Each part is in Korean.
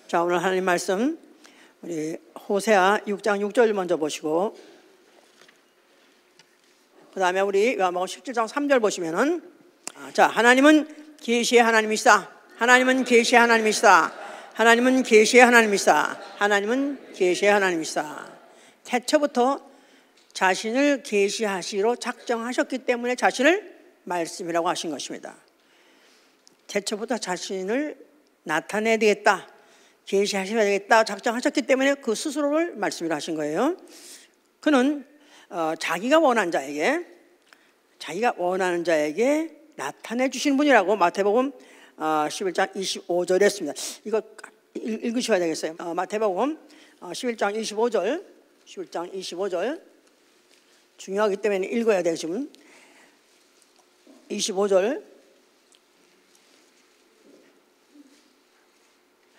자, 오늘 하나님 말씀 우리 호세아 6장 6절 먼저 보시고, 그 다음에 우리 요한복음 17장 3절 보시면은, 자, 하나님은 계시의 하나님이시다. 하나님은 계시의 하나님이시다. 하나님은 계시의 하나님이시다. 하나님은 계시의 하나님이시다. 태초부터 자신을 계시하시기로 작정하셨기 때문에 자신을 말씀이라고 하신 것입니다. 태초부터 자신을 나타내야 되겠다, 계시하셔야 되겠다 작정하셨기 때문에 그 스스로를 말씀이라 하신 거예요. 그는 자기가 원하는 자에게 나타내 주시는 분이라고 마태복음 11장 25절에 했습니다. 이거 읽으셔야 되겠어요. 마태복음 11장 25절 중요하기 때문에 읽어야 돼요. 지금 25절.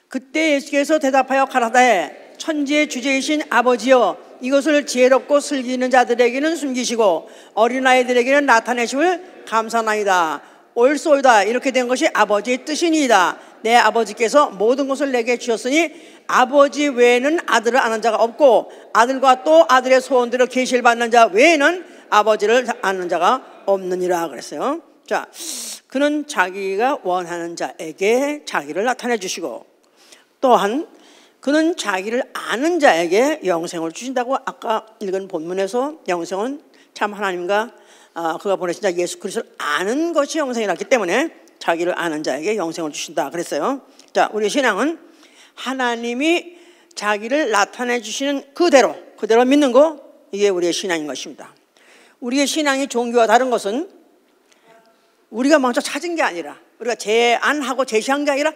그때 예수께서 대답하여 가라사대 천지의 주제이신 아버지여, 이것을 지혜롭고 슬기 있는 자들에게는 숨기시고 어린아이들에게는 나타내심을 감사나이다. 옳소이다. 이렇게 된 것이 아버지의 뜻이니이다. 내 아버지께서 모든 것을 내게 주셨으니 아버지 외에는 아들을 아는 자가 없고 아들과 또 아들의 소원대로 계시를 받는 자 외에는 아버지를 아는 자가 없느니라 그랬어요. 자, 그는 자기가 원하는 자에게 자기를 나타내 주시고, 또한 그는 자기를 아는 자에게 영생을 주신다고 아까 읽은 본문에서 영생은 참 하나님과 그가 보내신 자 예수 그리스도를 아는 것이 영생이라기 때문에 자기를 아는 자에게 영생을 주신다 그랬어요. 자, 우리 신앙은 하나님이 자기를 나타내 주시는 그대로 믿는 거, 이게 우리의 신앙인 것입니다. 우리의 신앙이 종교와 다른 것은 우리가 먼저 찾은 게 아니라, 우리가 제안하고 제시한 게 아니라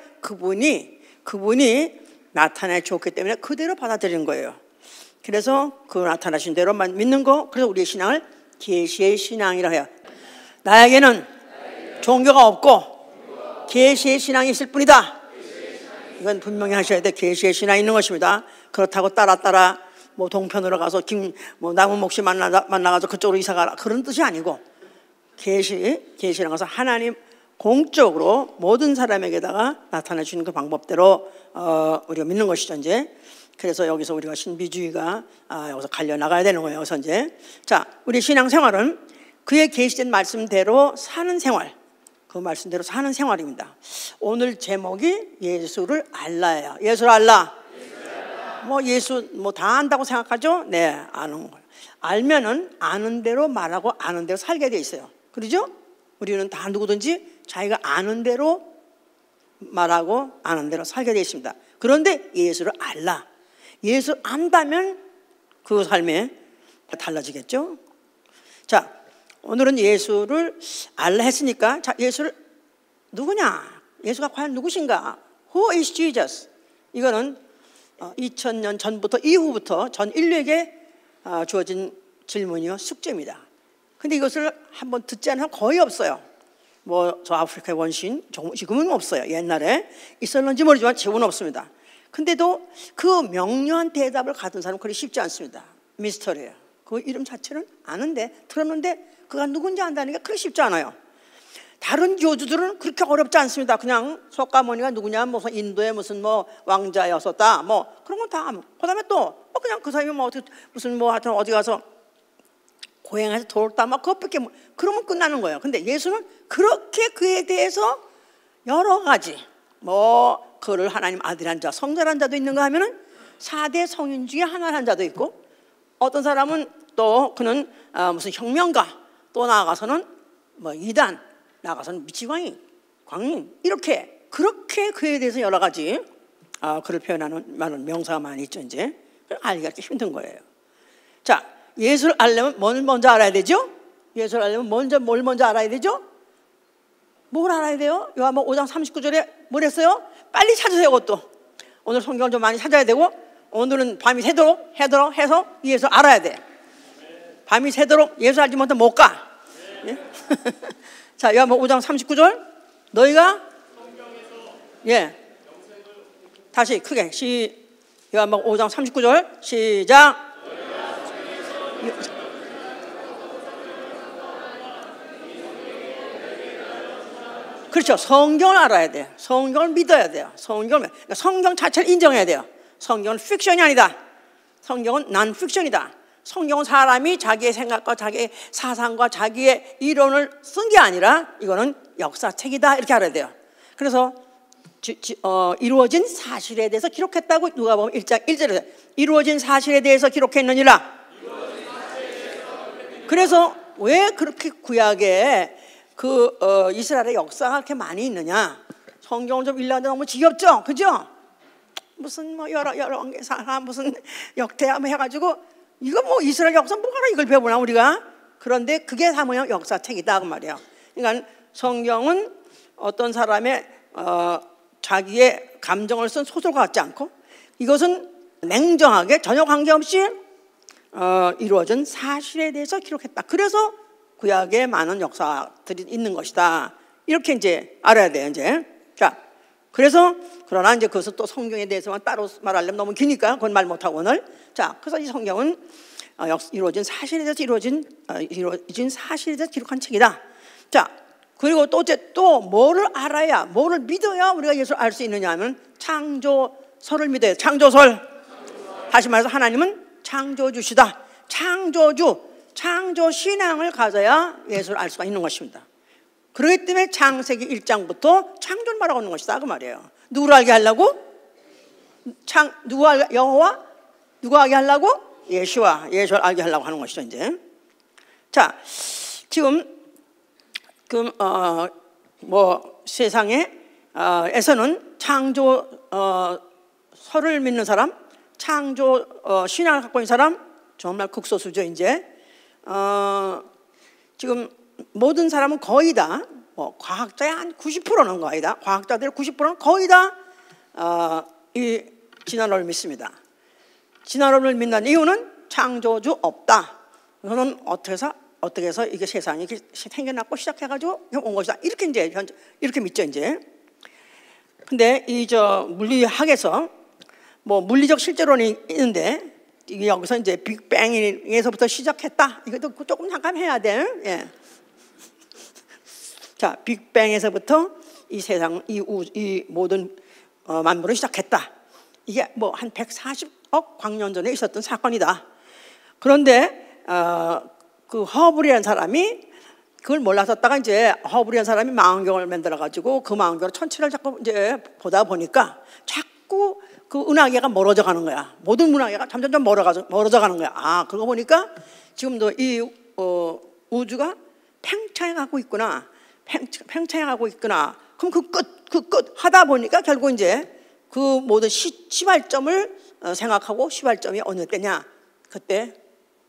그분이 나타내 줬기 때문에 그대로 받아들이는 거예요. 그래서 그 나타나신 대로만 믿는 거, 그래서 우리의 신앙을 계시의 신앙이라 해요. 나에게는 종교가 없고 계시의 신앙이 있을 뿐이다. 이건 분명히 하셔야 돼. 계시의 신앙이 있는 것입니다. 그렇다고 따라 뭐 동편으로 가서 나무 목시 만나가서 그쪽으로 이사가라, 그런 뜻이 아니고, 계시라는 것은 하나님 공적으로 모든 사람에게다가 나타내 주는 그 방법대로 우리가 믿는 것이죠. 이제 그래서 여기서 우리가 신비주의가 여기서 갈려 나가야 되는 거예요. 여기서 이제, 자, 우리 신앙생활은 그의 계시된 말씀대로 사는 생활, 그 말씀대로 사는 생활입니다. 오늘 제목이 예수를 알라예요. 예수를 알라. 뭐 예수 다 안다고 생각하죠? 네, 아는 거예요. 알면은 아는 대로 말하고 아는 대로 살게 돼 있어요. 그렇죠? 우리는 다 누구든지 자기가 아는 대로 말하고 아는 대로 살게 되어 있습니다. 그런데 예수를 알라. 예수를 안다면 그 삶에 달라지겠죠. 자, 오늘은 예수를 알라 했으니까, 자, 예수를 누구냐? 예수가 과연 누구신가? Who is Jesus? 이거는 2000년 전부터 이후부터 전 인류에게 주어진 질문이요, 숙제입니다. 근데 이것을 한번 듣지 않은 사람 거의 없어요. 뭐 저 아프리카의 원신 지금은 없어요. 옛날에 있었는지 모르지만 지금은 없습니다. 근데도 그 명료한 대답을 가진 사람은 그리 쉽지 않습니다. 미스터리예요. 그 이름 자체는 아는데, 들었는데 그가 누군지 안다는 게 그리 쉽지 않아요. 다른 교주들은 그렇게 어렵지 않습니다. 그냥 석가모니가 누구냐, 무슨 인도의 무슨 뭐 왕자였었다, 뭐 그런 건 다. 그다음에 또 그냥 그 사람이 뭐 어떻게 무슨 뭐 하여튼 어디 가서 고행해서 돌다 막 그것밖에, 그러면 끝나는 거예요. 근데 예수는 그렇게 그에 대해서 여러 가지, 뭐 그를 하나님 아들이란 자, 성자란 자도 있는가 하면은 4대 성인 중에 하나란 자도 있고, 어떤 사람은 또 그는 무슨 혁명가, 또 나아가서는 뭐 이단, 나아가서는 미치광이, 광인, 이렇게 그렇게 그에 대해서 여러 가지 그를 표현하는 많은 명사가 많이 있죠. 이제 알기가 이렇게 힘든 거예요. 자, 예수를 알려면 뭘 먼저 알아야 되죠? 예수를 알려면 뭘 먼저 알아야 되죠? 뭘 알아야 돼요? 요한복음 5장 39절에 뭘 했어요? 빨리 찾으세요. 그것도 오늘 성경을 좀 많이 찾아야 되고, 오늘은 밤이 새도록 해서 예수 알아야 돼. 밤이 새도록 예수 알지 못하면 못 가. 예? 자, 요한복음 5장 39절, 너희가 다시 크게 요한복음 5장 39절 시작. 그렇죠. 성경을 알아야 돼요. 성경을 믿어야 돼요. 그러니까 성경 자체를 인정해야 돼요. 성경은 픽션이 아니다. 성경은 난 픽션이다. 성경은 사람이 자기의 생각과 자기의 사상과 자기의 이론을 쓴 게 아니라 이거는 역사책이다, 이렇게 알아야 돼요. 그래서 이루어진 사실에 대해서 기록했다고 누가복음 1장 1절에 이루어진 사실에 대해서 기록했느니라. 그래서 왜 그렇게 구약에 이스라엘의 역사가 그렇게 많이 있느냐? 성경을 좀 읽는데 너무 지겹죠, 그죠? 무슨 뭐 여러 관계사나 무슨 역대하 해가지고 이거 뭐 이스라엘 역사 뭐하러 이걸 배우나 우리가? 그런데 그게 사모양 역사책이다 그 말이에요. 그러니까 성경은 어떤 사람의 자기의 감정을 쓴 소설 같지 않고 이것은 냉정하게 전혀 관계없이 이루어진 사실에 대해서 기록했다. 그래서 구약에 많은 역사들이 있는 것이다. 이렇게 이제 알아야 돼요. 이제 자, 그래서 그러나 이제 그것을 또 성경에 대해서만 따로 말하려면 너무 기니까 그건 말 못하고 오늘. 자, 그래서 이 성경은 이루어진 사실에 대해서 이루어진 사실에 대해서 기록한 책이다. 자, 그리고 또 뭐를 알아야, 뭐를 믿어야 우리가 예수를 알 수 있느냐 하면 창조설을 믿어야 돼요. 창조설. 다시 말해서 하나님은 창조주시다. 창조 신앙을 가져야 예수를 알 수가 있는 것입니다. 그렇기 때문에 창세기 1장부터 창조를 말하고 있는 것이다 그 말이에요. 누구를 알게 하려고? 여호와? 누가 알게 하려고? 예수를 알게 하려고 하는 것이죠 이제. 자, 지금 세상에 에서는 창조설을 믿는 사람, 창조 신앙을 갖고 있는 사람 정말 극소수죠 이제. 지금 모든 사람은 거의 다 과학자의 한 90%는 거의 다 과학자들의 90%는 거의 다 이 진화론을 믿습니다. 진화론을 믿는 이유는 창조주 없다. 이거는 어떻게 해서 이게 세상이 이렇게 생겨났고 시작해가지고 온 것이다. 이렇게 이제 이렇게 믿죠 이제. 근데 물리학에서 물리적 실제론이 있는데 여기서 이제 빅뱅에서부터 시작했다. 이것도 조금 잠깐 해야 돼. 예. 자, 빅뱅에서부터 이 세상, 이 모든 만물을 시작했다. 이게 한 140억 광년 전에 있었던 사건이다. 그런데 그 허블이라는 사람이 그걸 몰랐었다가 이제 허블이라는 사람이 망원경을 만들어 가지고 그 망원경으로 천체를 자꾸 이제 보다 보니까 자꾸 그 은하계가 멀어져 가는 거야. 모든 은하계가 점점 멀어져 가는 거야. 아, 그거 보니까 지금도 이 우주가 팽창하고 있구나. 팽창하고 있구나. 그럼 그 끝 하다 보니까 결국 이제 그 모든 시발점을 생각하고 시발점이 어느 때냐? 그때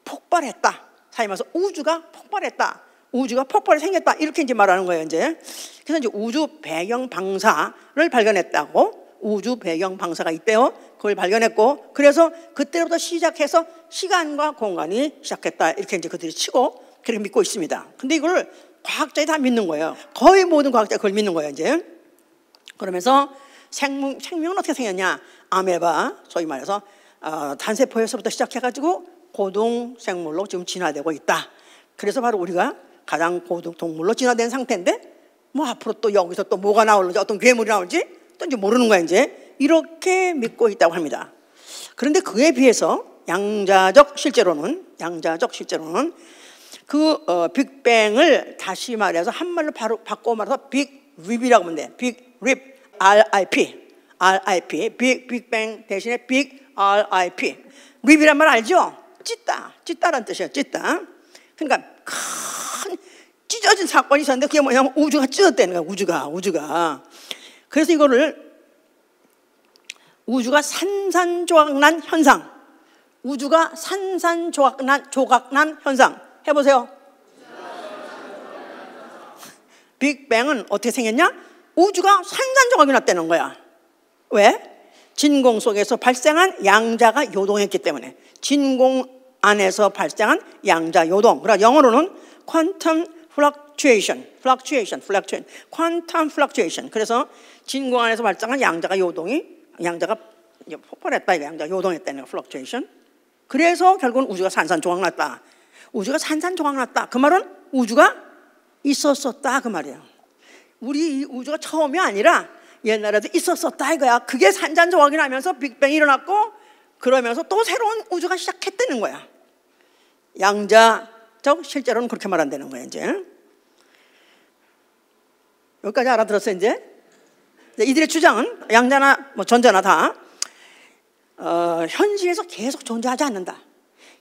폭발했다. 사실 말해서 우주가 폭발했다. 우주가 폭발이 생겼다. 이렇게 이제 말하는 거예요, 이제. 그래서 이제 우주 배경 방사를 발견했다고. 우주 배경 방사가 있대요. 그걸 발견했고, 그래서 그때부터 시작해서 시간과 공간이 시작했다. 이렇게 이제 그들이 치고 그렇게 믿고 있습니다. 근데 이걸 과학자들이 다 믿는 거예요. 거의 모든 과학자가 그걸 믿는 거예요, 이제. 그러면서 생명은 어떻게 생겼냐? 아메바, 소위 말해서 단세포에서부터 시작해가지고 고동생물로 지금 진화되고 있다. 그래서 바로 우리가 가장 고동동물로 진화된 상태인데 앞으로 또 여기서 또 뭐가 나올지, 어떤 괴물이 나올지 또 이제 모르는 거야 이제. 이렇게 믿고 있다고 합니다. 그런데 그에 비해서 양자적 실제로는 그 빅뱅을 다시 말해서 한말로 바로 바꿔 말해서 빅립이라고 하면 돼. 빅립, RIP, 빅뱅 대신에 빅 RIP. 립이란 말 알죠? 찢다란 뜻이에요. 찢다. 그러니까 큰 찢어진 사건이 있었는데 그게 뭐냐면 우주가 찢어졌다는 거야. 우주가. 그래서 이거를 우주가 산산조각난 현상. 우주가 산산조각난 현상. 해보세요. 빅뱅은 어떻게 생겼냐? 우주가 산산조각이 났다는 거야. 왜? 진공 속에서 발생한 양자가 요동했기 때문에. 진공 안에서 발생한 양자 요동. 그러니까 영어로는 quantum fluctuation. quantum fluctuation. 그래서 진공 안에서 발생한 양자가 폭발했다. 양자가 요동했다는 거, fluctuation. 그래서 결국은 우주가 산산조각났다. 우주가 산산조각났다. 그 말은 우주가 있었었다 그 말이에요. 우리 이 우주가 처음이 아니라 옛날에도 있었었다 이거야. 그게 산산조각이 나면서 빅뱅이 일어났고 그러면서 또 새로운 우주가 시작했다는 거야. 양자적 실제로는 그렇게 말한다는 거야. 이제 여기까지 알아들었어요. 이제 이들의 주장은 양자나 뭐 전자나 다 현실에서 계속 존재하지 않는다.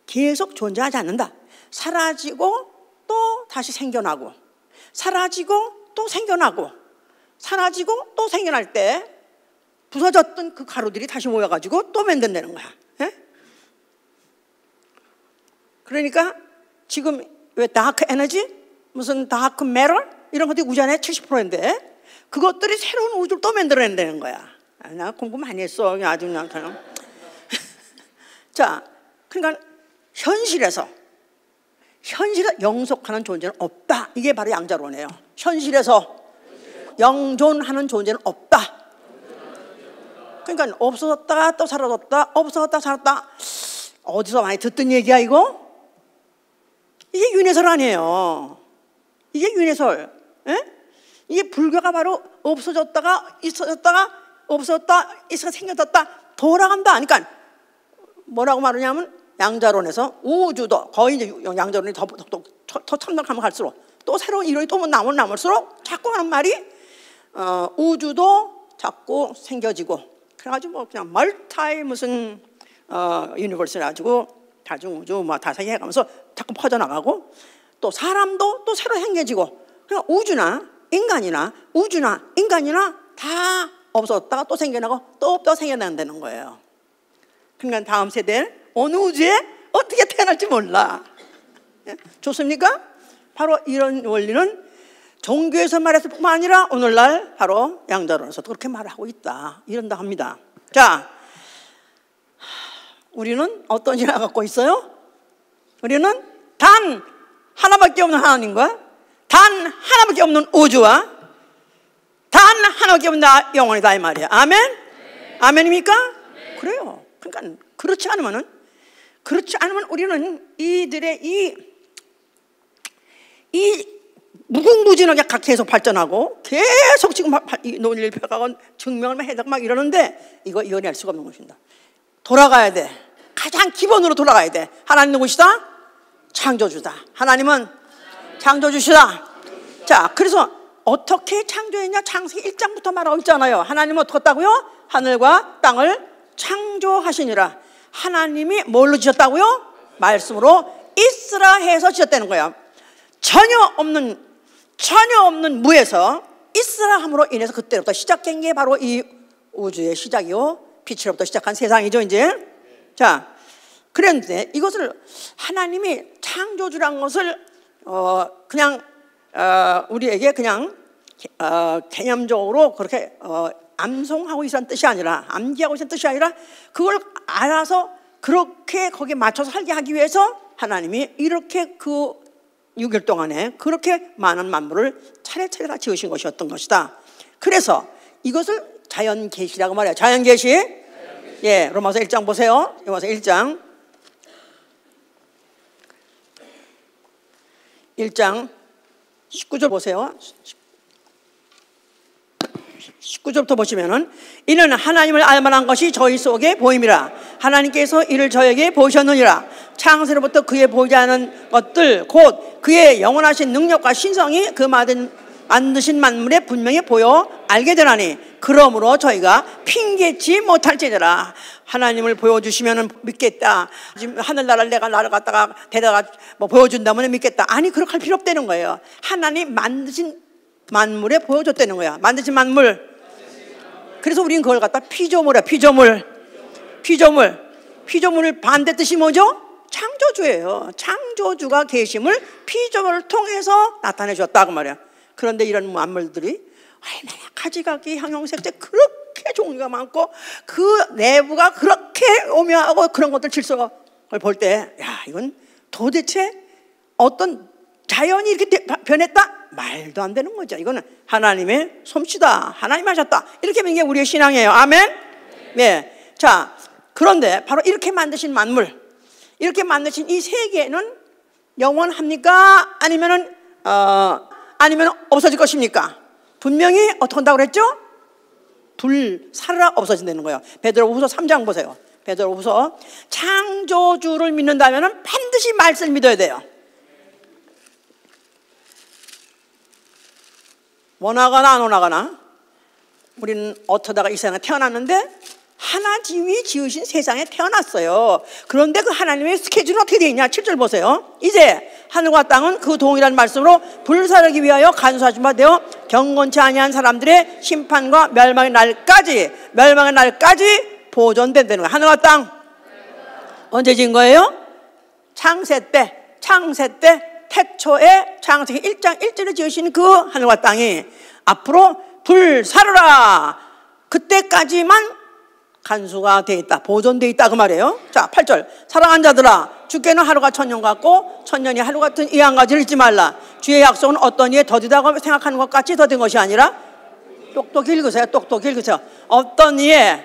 계속 존재하지 않는다. 사라지고 또 다시 생겨나고, 사라지고 또 생겨나고, 사라지고 또 생겨날 때 부서졌던 그 가루들이 다시 모여가지고 또 만든다는 거야. 에? 그러니까 지금 왜 다크 에너지, 무슨 다크 매터 이런 것들이 우주 안에 70%인데 그것들이 새로운 우주를 또 만들어낸다는 거야. 나 공부 많이 했어. 아주 그냥. 자, 그러니까 현실에서 영속하는 존재는 없다. 이게 바로 양자론이에요. 현실에서 영존하는 존재는 없다. 그러니까 없어졌다가 또 사라졌다, 없어졌다 살았다. 어디서 많이 듣던 얘기야 이거? 이게 윤회설 아니에요. 이게 윤회설. 에? 이게 불교가 바로 없어졌다가 있어졌다가 없어졌다 있어서 생겨졌다 돌아간다. 그러니까 뭐라고 말하냐면 양자론에서 우주도 거의 이제 양자론이 더 첨단하면 갈수록 또 새로운 이론이 또 남을수록 자꾸 하는 말이 우주도 자꾸 생겨지고 그래가지고 뭐 그냥 멀타이 무슨 유니버스를 가지고 다중우주 뭐 다 해가면서 자꾸 퍼져나가고 또 사람도 또 새로 생겨지고 그냥 우주나 인간이나 다 없어졌다가 또 생겨나고 또 생겨난다는 거예요. 그러니까 다음 세대는 어느 우주에 어떻게 태어날지 몰라. 좋습니까? 바로 이런 원리는 종교에서 말했을 뿐만 아니라 오늘날 바로 양자론에서도 그렇게 말하고 있다. 이런다 합니다. 자, 우리는 어떤 신앙을 갖고 있어요? 우리는 단 하나밖에 없는 하나님과 단 하나밖에 없는 우주와 단 하나밖에 없는 영혼이다 이 말이야. 아멘? 네. 아멘입니까? 네. 그래요. 그러니까 그렇지 않으면 우리는 이들의 이 무궁무진하게 계속 발전하고 계속 지금 논리를 펴가고 증명을 해가고 막 이러는데 이거 이겨낼 수가 없는 것입니다. 돌아가야 돼. 가장 기본으로 돌아가야 돼. 하나님 누구시다? 창조주다. 하나님은 창조주시다. 자, 그래서 어떻게 창조했냐? 창세기 1장부터 말하고 있잖아요. 하나님은 어떻게 했다고요? 하늘과 땅을 창조하시니라. 하나님이 뭘로 지었다고요? 말씀으로 있으라 해서 지었다는 거야. 전혀 없는 무에서 있으라 함으로 인해서 그때부터 시작된 게 바로 이 우주의 시작이요, 빛으로부터 시작한 세상이죠. 이제 자, 그런데 이것을 하나님이 창조주란 것을 그냥 우리에게 그냥 개념적으로 그렇게 암송하고 있는 뜻이 아니라, 암기하고 있는 뜻이 아니라 그걸 알아서 그렇게 거기에 맞춰서 살게 하기 위해서 하나님이 이렇게 그 6일 동안에 그렇게 많은 만물을 차례차례 다 지으신 것이었던 것이다. 그래서 이것을 자연계시라고 말해요. 자연계시. 예, 로마서 1장 보세요. 로마서 1장 19절 보세요. 19절부터 보시면은 이는 하나님을 알만한 것이 저희 속에 보임이라. 하나님께서 이를 저에게 보이셨느니라. 창세로부터 그의 보이지 않은 것들 곧 그의 영원하신 능력과 신성이 그 만드신 만물에 분명히 보여 알게 되나니 그러므로 저희가 핑계치 못할지니라. 하나님을 보여주시면 믿겠다. 지금 하늘나라를 내가 나를 갖다가 데려가 뭐 보여준다면 믿겠다. 아니, 그렇게 할 필요 없다는 거예요. 하나님 만드신 만물에 보여줬다는 거야. 만드신 만물. 그래서 우리는 그걸 갖다 피조물이야. 피조물을 반대 뜻이 뭐죠? 창조주예요. 창조주가 계심을 피조물을 통해서 나타내 주었다고 말이야. 그런데 이런 만물들이 얼마나 가지각기 형형색색 그렇게 종류가 많고 그 내부가 그렇게 오묘하고 그런 것들 질서를 볼 때, 야, 이건 도대체 어떤 자연이 이렇게 변했다? 말도 안 되는 거죠. 이거는 하나님의 솜씨다. 하나님 하셨다. 이렇게 보는 게 우리의 신앙이에요. 아멘? 네. 자, 그런데 바로 이렇게 만드신 만물, 이렇게 만드신 이 세계는 영원합니까? 아니면 없어질 것입니까? 분명히 어떻게 한다고 그랬죠? 불 살아라 없어진다는 거예요. 베드로후서 3장 보세요. 베드로후서 창조주를 믿는다면 반드시 말씀을 믿어야 돼요. 원하거나 안 원하거나 우리는 어쩌다가 이 세상에 태어났는데 하나님이 지으신 세상에 태어났어요. 그런데 그 하나님의 스케줄은 어떻게 되어 있냐? 7절 보세요. 이제 하늘과 땅은 그 동일한 말씀으로 불사르기 위하여 간수하신 바 되어 경건치 아니한 사람들의 심판과 멸망의 날까지 보존된다는 거예요. 하늘과 땅 언제 지은 거예요? 창세 때 태초에 창세기 1장 1절에 지으신 그 하늘과 땅이 앞으로 불사르라 그때까지만 간수가 돼 있다, 보존돼 있다 그 말이에요. 자, 8절. 사랑하는 자들아, 주께는 하루가 천년 같고 천년이 하루 같은 이 한 가지를 잊지 말라. 주의 약속은 어떤 이에 더디다고 생각하는 것 같이 더딘 것이 아니라 똑똑히 읽으세요. 어떤 이에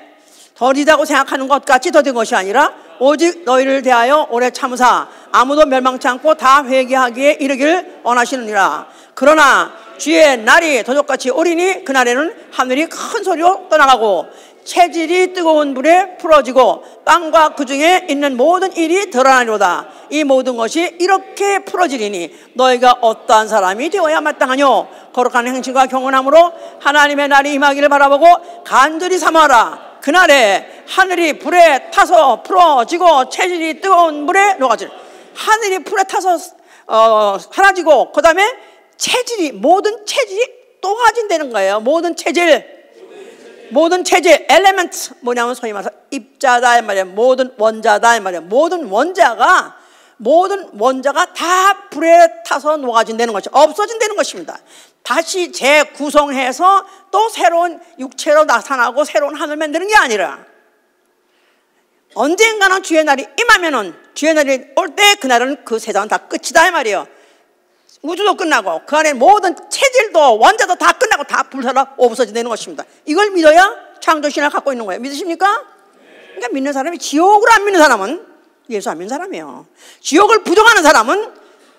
더디다고 생각하는 것 같이 더딘 것이 아니라 오직 너희를 대하여 오래 참으사 아무도 멸망치 않고 다 회개하기에 이르기를 원하시느니라. 그러나 주의 날이 도적같이 오리니 그날에는 하늘이 큰 소리로 떠나가고 체질이 뜨거운 불에 풀어지고 땅과 그 중에 있는 모든 일이 드러나리로다. 이 모든 것이 이렇게 풀어지리니 너희가 어떠한 사람이 되어야 마땅하뇨? 거룩한 행실과 경건함으로 하나님의 날이 임하기를 바라보고 간절히 사모하라. 그날에 하늘이 불에 타서 풀어지고 체질이 뜨거운 불에 녹아질. 하늘이 불에 타서 사라지고 그 다음에 모든 체질이 녹아진다는 거예요. 모든 체질 엘레멘트 뭐냐면 소위 말해서 입자다 이 말이에요. 모든 원자다 이 말이에요. 모든 원자가 다 불에 타서 녹아진다는 것이 없어진다는 것입니다. 다시 재구성해서 또 새로운 육체로 나타나고 새로운 하늘 만드는 게 아니라 언젠가는 주의 날이 임하면은 주의 날이 올 때 그날은 그 세상은 다 끝이다 이 말이에요. 우주도 끝나고 그 안에 모든 체질도 원자도 다 끝나고 다 불살아 없어진다는 것입니다. 이걸 믿어야 창조신을 갖고 있는 거예요. 믿으십니까? 그러니까 믿는 사람이 지옥을 안 믿는 사람은 예수 안 믿는 사람이에요. 지옥을 부정하는 사람은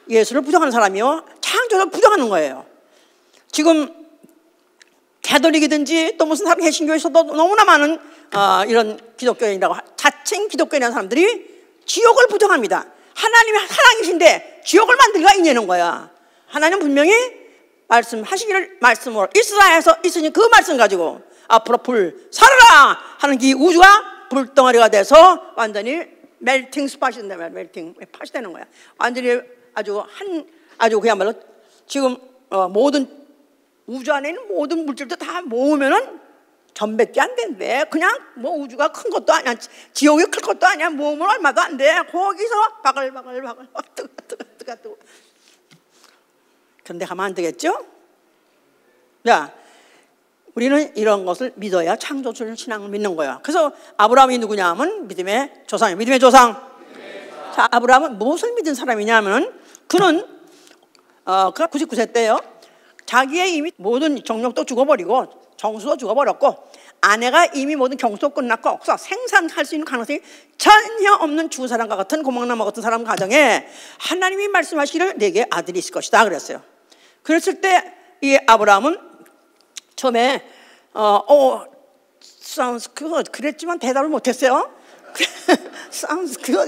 예수를 부정하는 사람이요, 창조를 부정하는 거예요. 지금 가톨릭이든지 또 무슨 다른 개신교에서도 너무나 많은 이런 기독교인이라고 자칭 기독교인이라는 사람들이 지옥을 부정합니다. 하나님이 사랑이신데 지옥을 만들기가 있냐는 거야. 하나님 분명히 말씀하시기를 말씀으로 이스라엘에서 있으니 그 말씀 가지고 앞으로 불 살아라 하는 이 우주가 불덩어리가 돼서 완전히 멜팅 스팟이 된다는 거야. 멜팅 팟이 되는 거야. 완전히 아주 그야말로 지금 모든 우주 안에 있는 모든 물질도 다 모으면은 전밖에 안 된대. 그냥 뭐 우주가 큰 것도 아니야, 지옥이 클 것도 아니야. 모으면 얼마도 안 돼. 거기서 바글바글 뜨거. 그런데 가면 안 되겠죠? 자, 우리는 이런 것을 믿어야 창조주를 신앙을 믿는 거야. 그래서 아브라함이 누구냐 하면 믿음의 조상이에요. 믿음의 조상. 자, 아브라함은 무엇을 믿은 사람이냐면 그는 그가 99세 때요, 자기의 이미 모든 정력도 죽어버리고 정수도 죽어버렸고 아내가 이미 모든 경수도 끝났고 그래서 생산할 수 있는 가능성이 전혀 없는 주 사람과 같은 고막나무 같은 사람 가정에 하나님이 말씀하시기를 내게 아들이 있을 것이다 그랬어요. 그랬을 때 이 아브라함은 처음에 그랬지만 대답을 못했어요.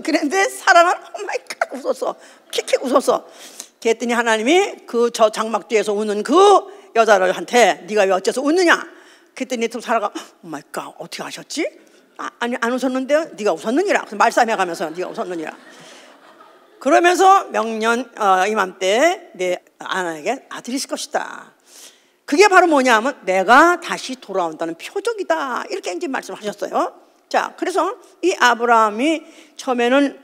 그랬는데 사라는 오마이갓 웃었어. 킥킥 웃었어. 그랬더니 하나님이 그 저 장막 뒤에서 웃는 그 여자한테 네가 왜 어째서 웃느냐? 그랬더니 또 사라가 오마이갓 어떻게 아셨지? 아니 안 웃었는데요. 네가 웃었느니라. 그래서 말싸매가면서 네가 웃었느니라. 그러면서 명년 이맘때 내 아내에게 아들이 있을 것이다. 그게 바로 뭐냐 하면 내가 다시 돌아온다는 표적이다. 이렇게 이제 말씀하셨어요. 자, 그래서 이 아브라함이 처음에는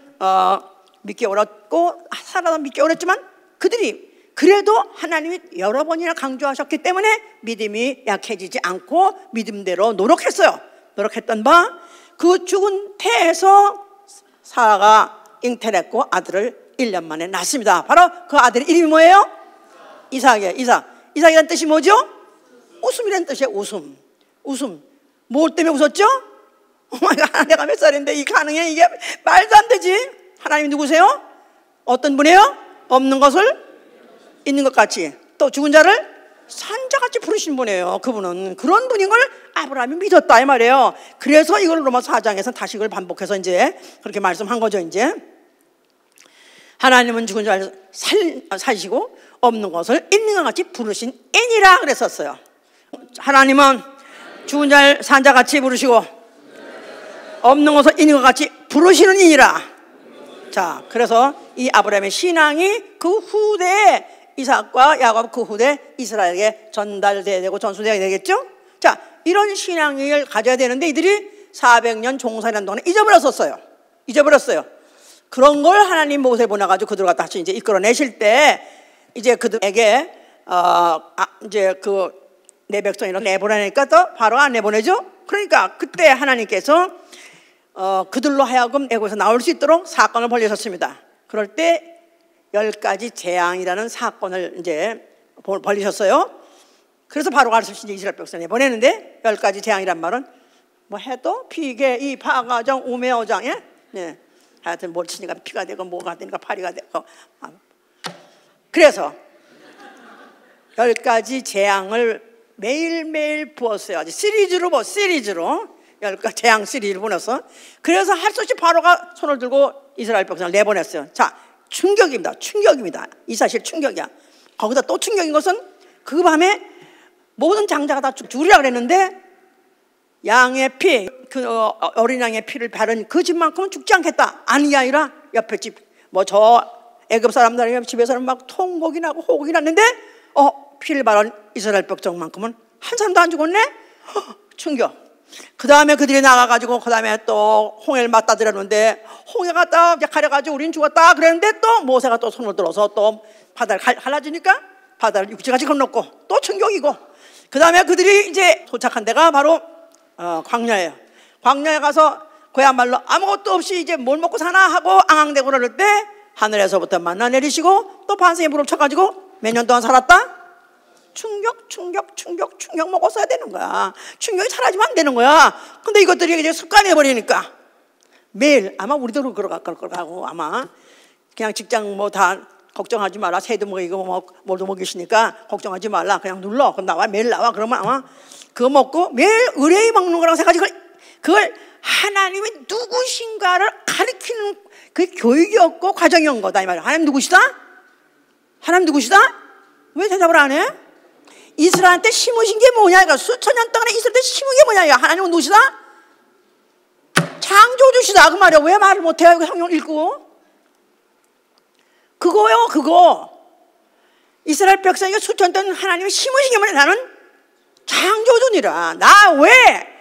믿기 어렵고 사라도 믿기 어렵지만 그들이 그래도 하나님이 여러 번이나 강조하셨기 때문에 믿음이 약해지지 않고 믿음대로 노력했어요. 노력했던 바 그 죽은 태에서 사라가 잉태했고 아들을 1년 만에 낳습니다. 바로 그 아들의 이름이 뭐예요? 이삭이에요. 이삭이라는 뜻이 뭐죠? 웃음이라는 뜻이에요. 웃음. 뭐 때문에 웃었죠? 내가 몇 살인데 이 가능해? 이게 말도 안 되지. 하나님 누구세요? 어떤 분이에요? 없는 것을 있는 것 같이, 또 죽은 자를 산자같이 부르신 분이에요. 그분은 그런 분인 걸 아브라함이 믿었다 이 말이에요. 그래서 이걸 로마서 4장에서 다시 이걸 반복해서 이제 그렇게 말씀한 거죠. 이제 하나님은 죽은 자 살리시고 없는 것을 있는 것 같이 부르신 애니라 그랬었어요. 하나님은 죽은 자를 산자같이 부르시고 없는 것을 있는 것 같이 부르시는 이니라. 자, 그래서 이 아브라함의 신앙이 그 후대에 이삭과 야곱 그 후대 이스라엘에게 전달돼야 되고 전수돼야 되겠죠? 자, 이런 신앙을 가져야 되는데 이들이 400년 종살이라는 동안에 잊어버렸어요. 그런 걸 하나님 모세 보내가지고 그들 갖다 다시 이제 이끌어내실 때 이제 그들에게 이제 그 내 백성이라 내보내니까 또 바로 안 내보내죠? 그러니까 그때 하나님께서 그들로 하여금 애굽에서 나올 수 있도록 사건을 벌리셨습니다. 그럴 때 10가지 재앙이라는 사건을 이제 벌리셨어요. 그래서 바로 가서 이제 이스라엘 백성에 보내는데 10가지 재앙이란 말은 뭐 해도 피계, 이 파가정, 우매어장, 예? 네. 하여튼 뭘 치니까 피가 되고 뭐가 되니까 파리가 되고. 그래서 10가지 재앙을 매일매일 부었어요. 아주 시리즈로 10가지 재앙 시리즈를 보냈어. 그래서 할 수 없이 바로가 손을 들고 이스라엘 백성을 내보냈어요. 자, 충격입니다. 이 사실 충격이야. 거기다 또 충격인 것은 그 밤에 모든 장자가 다 죽으리라 그랬는데 양의 피, 그 어린 양의 피를 바른 그 집만큼은 죽지 않겠다. 아니 아니라 옆에 집, 뭐 저 애굽 사람들 집에서는 막 통곡이 나고 호곡이 났는데 피를 바른 이스라엘 백성만큼은 한 사람도 안 죽었네? 충격. 그 다음에 그들이 나가가지고 그 다음에 또 홍해를 맞다들었는데 홍해가 딱 가려가지고 우린 죽었다 그랬는데 또 모세가 또 손을 들어서 또 바다를 갈라지니까 바다를 육지같이 건넜고 또 충격이고 그 다음에 그들이 이제 도착한 데가 바로 광야예요. 광야에 가서 그야말로 아무것도 없이 이제 뭘 먹고 사나 하고 앙앙대고 그럴 때 하늘에서부터 만나 내리시고 또 반석에 불을 쳐가지고 몇 년 동안 살았다? 충격 먹었어야 되는 거야. 충격이 사라지면 안 되는 거야. 근데 이것들이 이제 습관이 돼버리니까 매일 아마 우리도 그럴 거라고 아마 그냥 직장 뭐 다 걱정하지 마라. 새도 먹이고 뭐 뭘도 먹이시니까 걱정하지 말라. 그냥 눌러. 그럼 나와 매일 나와. 그러면 아마 그거 먹고 매일 의뢰이 먹는 거라고 생각하지. 그걸 하나님이 누구신가를 가르치는 그 교육이었고 과정이었던 거다 이 말이야. 하나님 누구시다? 왜 대답을 안 해? 이스라엘한테 심으신 게 뭐냐? 그러니까 수천 년 동안에 이스라엘한테 심은 게 뭐냐? 하나님은 누구시다? 창조주시다 그 말이야. 왜 말을 못해? 이거 성경 읽고 그거요. 그거 이스라엘 백성이 수천 년 하나님이 심으신 게 뭐냐? 나는 창조주니라. 나 왜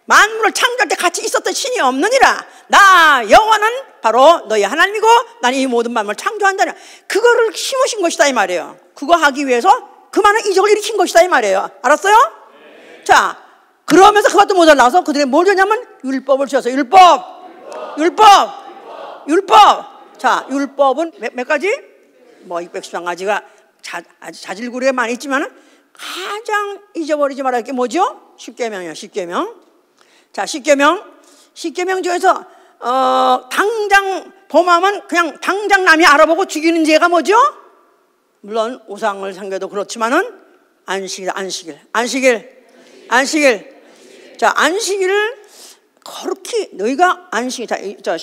만물을 창조할 때 같이 있었던 신이 없느니라. 나 여호와는 바로 너희 하나님이고 나는 이 모든 만물을 창조한다냐. 그거를 심으신 것이다 이 말이에요. 그거 하기 위해서 그 많은 이적을 일으킨 것이다 이 말이에요. 알았어요? 네. 자, 그러면서 그것도 모자라서 그들이 뭘 줬냐면 율법을 주셨어요. 율법. 자, 율법은 몇 가지? 뭐 613가지가 아주 자질구레에 많이 있지만 가장 잊어버리지 말아야 할 게 뭐죠? 십계명이요. 십계명. 자, 십계명 중에서 당장 범하면 그냥 당장 남이 알아보고 죽이는 죄가 뭐죠? 물론 우상을 섬겨도 그렇지만은 안식일. 자, 안식일을 거룩히 너희가 안식일. 자,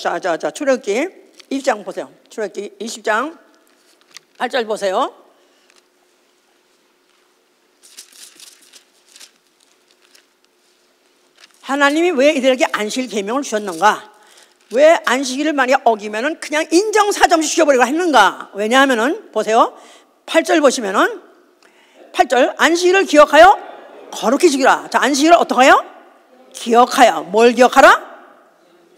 출애굽기 20장 보세요. 출애굽기 20장 8절 보세요. 하나님이 왜 이들에게 안식일 계명을 주셨는가? 왜 안식일을 만약 어기면은 그냥 인정사정시 죽여버리고 했는가? 왜냐하면은 보세요. 8절 보시면은 8절 안식일을 기억하여 거룩히 지키라. 자, 안식일을 어떻게 해요? 기억하여. 뭘 기억하라?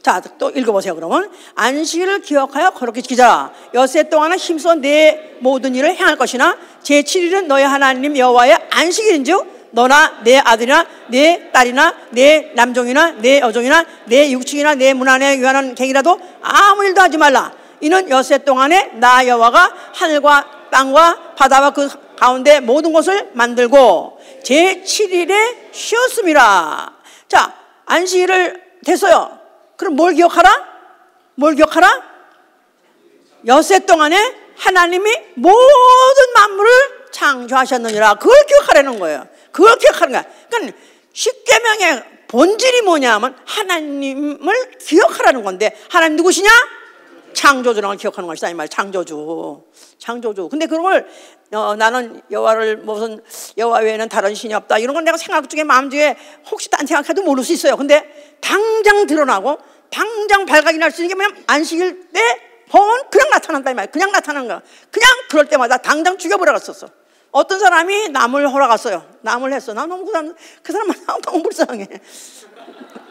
자, 또 읽어보세요. 그러면 안식일을 기억하여 거룩히 지키자. 엿새 동안은 힘써 내 모든 일을 행할 것이나 제7일은 너희 하나님 여호와의 안식일인즉 너나 내 아들이나 내 딸이나 내 남종이나 내 여종이나 내 육축이나 내 문 안에 유한한 객이라도 아무 일도 하지 말라. 이는 엿새 동안에 나 여호와가 하늘과 땅과 바다와 그 가운데 모든 것을 만들고 제7일에 쉬었음이라. 자, 안식일을 됐어요. 그럼 뭘 기억하라? 엿새 동안에 하나님이 모든 만물을 창조하셨느니라. 그걸 기억하라는 거예요. 그걸 기억하는 거야. 그러니까 십계명의 본질이 뭐냐면 하나님을 기억하라는 건데, 하나님 누구시냐? 창조주라는 걸 기억하는 것이다 이 말. 창조주. 근데 그런 걸 나는 여호와를 무슨 여호와 외에는 다른 신이 없다 이런 건 내가 생각 중에 마음 중에 혹시 딴 생각해도 모를 수 있어요. 근데 당장 드러나고 당장 발각이 날 수 있는 게 뭐냐면 안식일 때 법은 그냥 나타난다 이 말. 그냥 나타나는 거야. 그냥 그럴 때마다 당장 죽여버려 갔었어. 어떤 사람이 나무를 허러 갔어요. 나무를 했어. 나 너무 그 사람은 너무 불쌍해.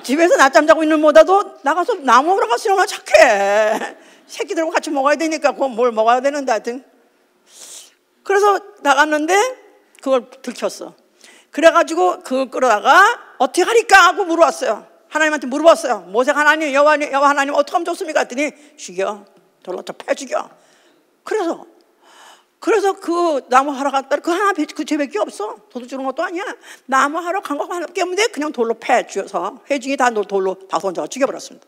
집에서 낮잠 자고 있는 보다도 나가서 나무 허러 갔으면 얼마나 착해. 새끼들하고 같이 먹어야 되니까 그건 뭘 먹어야 되는데 하여튼. 그래서 나갔는데 그걸 들켰어. 그래가지고 그걸 끌어다가 어떻게 하리까 하고 물어봤어요. 하나님한테 물어봤어요. 모세가 하나님, 여호와 하나님 어떻게 하면 좋습니까? 했더니 죽여. 돌로 패 죽여. 그래서 그 나무 하러 갔다 그 하나 그 죄밖에 없어. 도둑 주는 것도 아니야. 나무 하러 간 거 하나밖에 없는데 그냥 돌로 패 죽여서 회중이 다 돌로 다 던져 죽여버렸습니다.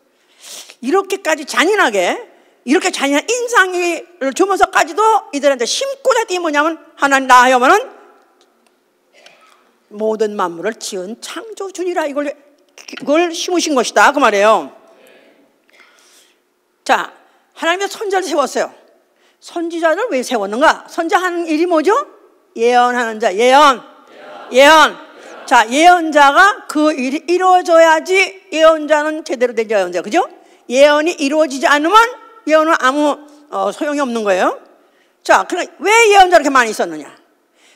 이렇게까지 잔인하게 이렇게 잔인한 인상을 주면서까지도 이들한테 심고자 했더니 뭐냐면 하나님 나하여만은 모든 만물을 지은 창조주니라 이걸 심으신 것이다 그 말이에요. 자, 하나님의 선지자를 세웠어요. 선지자를 왜 세웠는가? 선지자하는 일이 뭐죠? 예언하는 자. 예언. 자, 예언자가 그 일이 이루어져야지 예언자는 제대로 된 예언자. 그죠? 예언이 이루어지지 않으면 예언은 아무 소용이 없는 거예요. 자, 그럼 왜 예언자 이렇게 많이 있었느냐?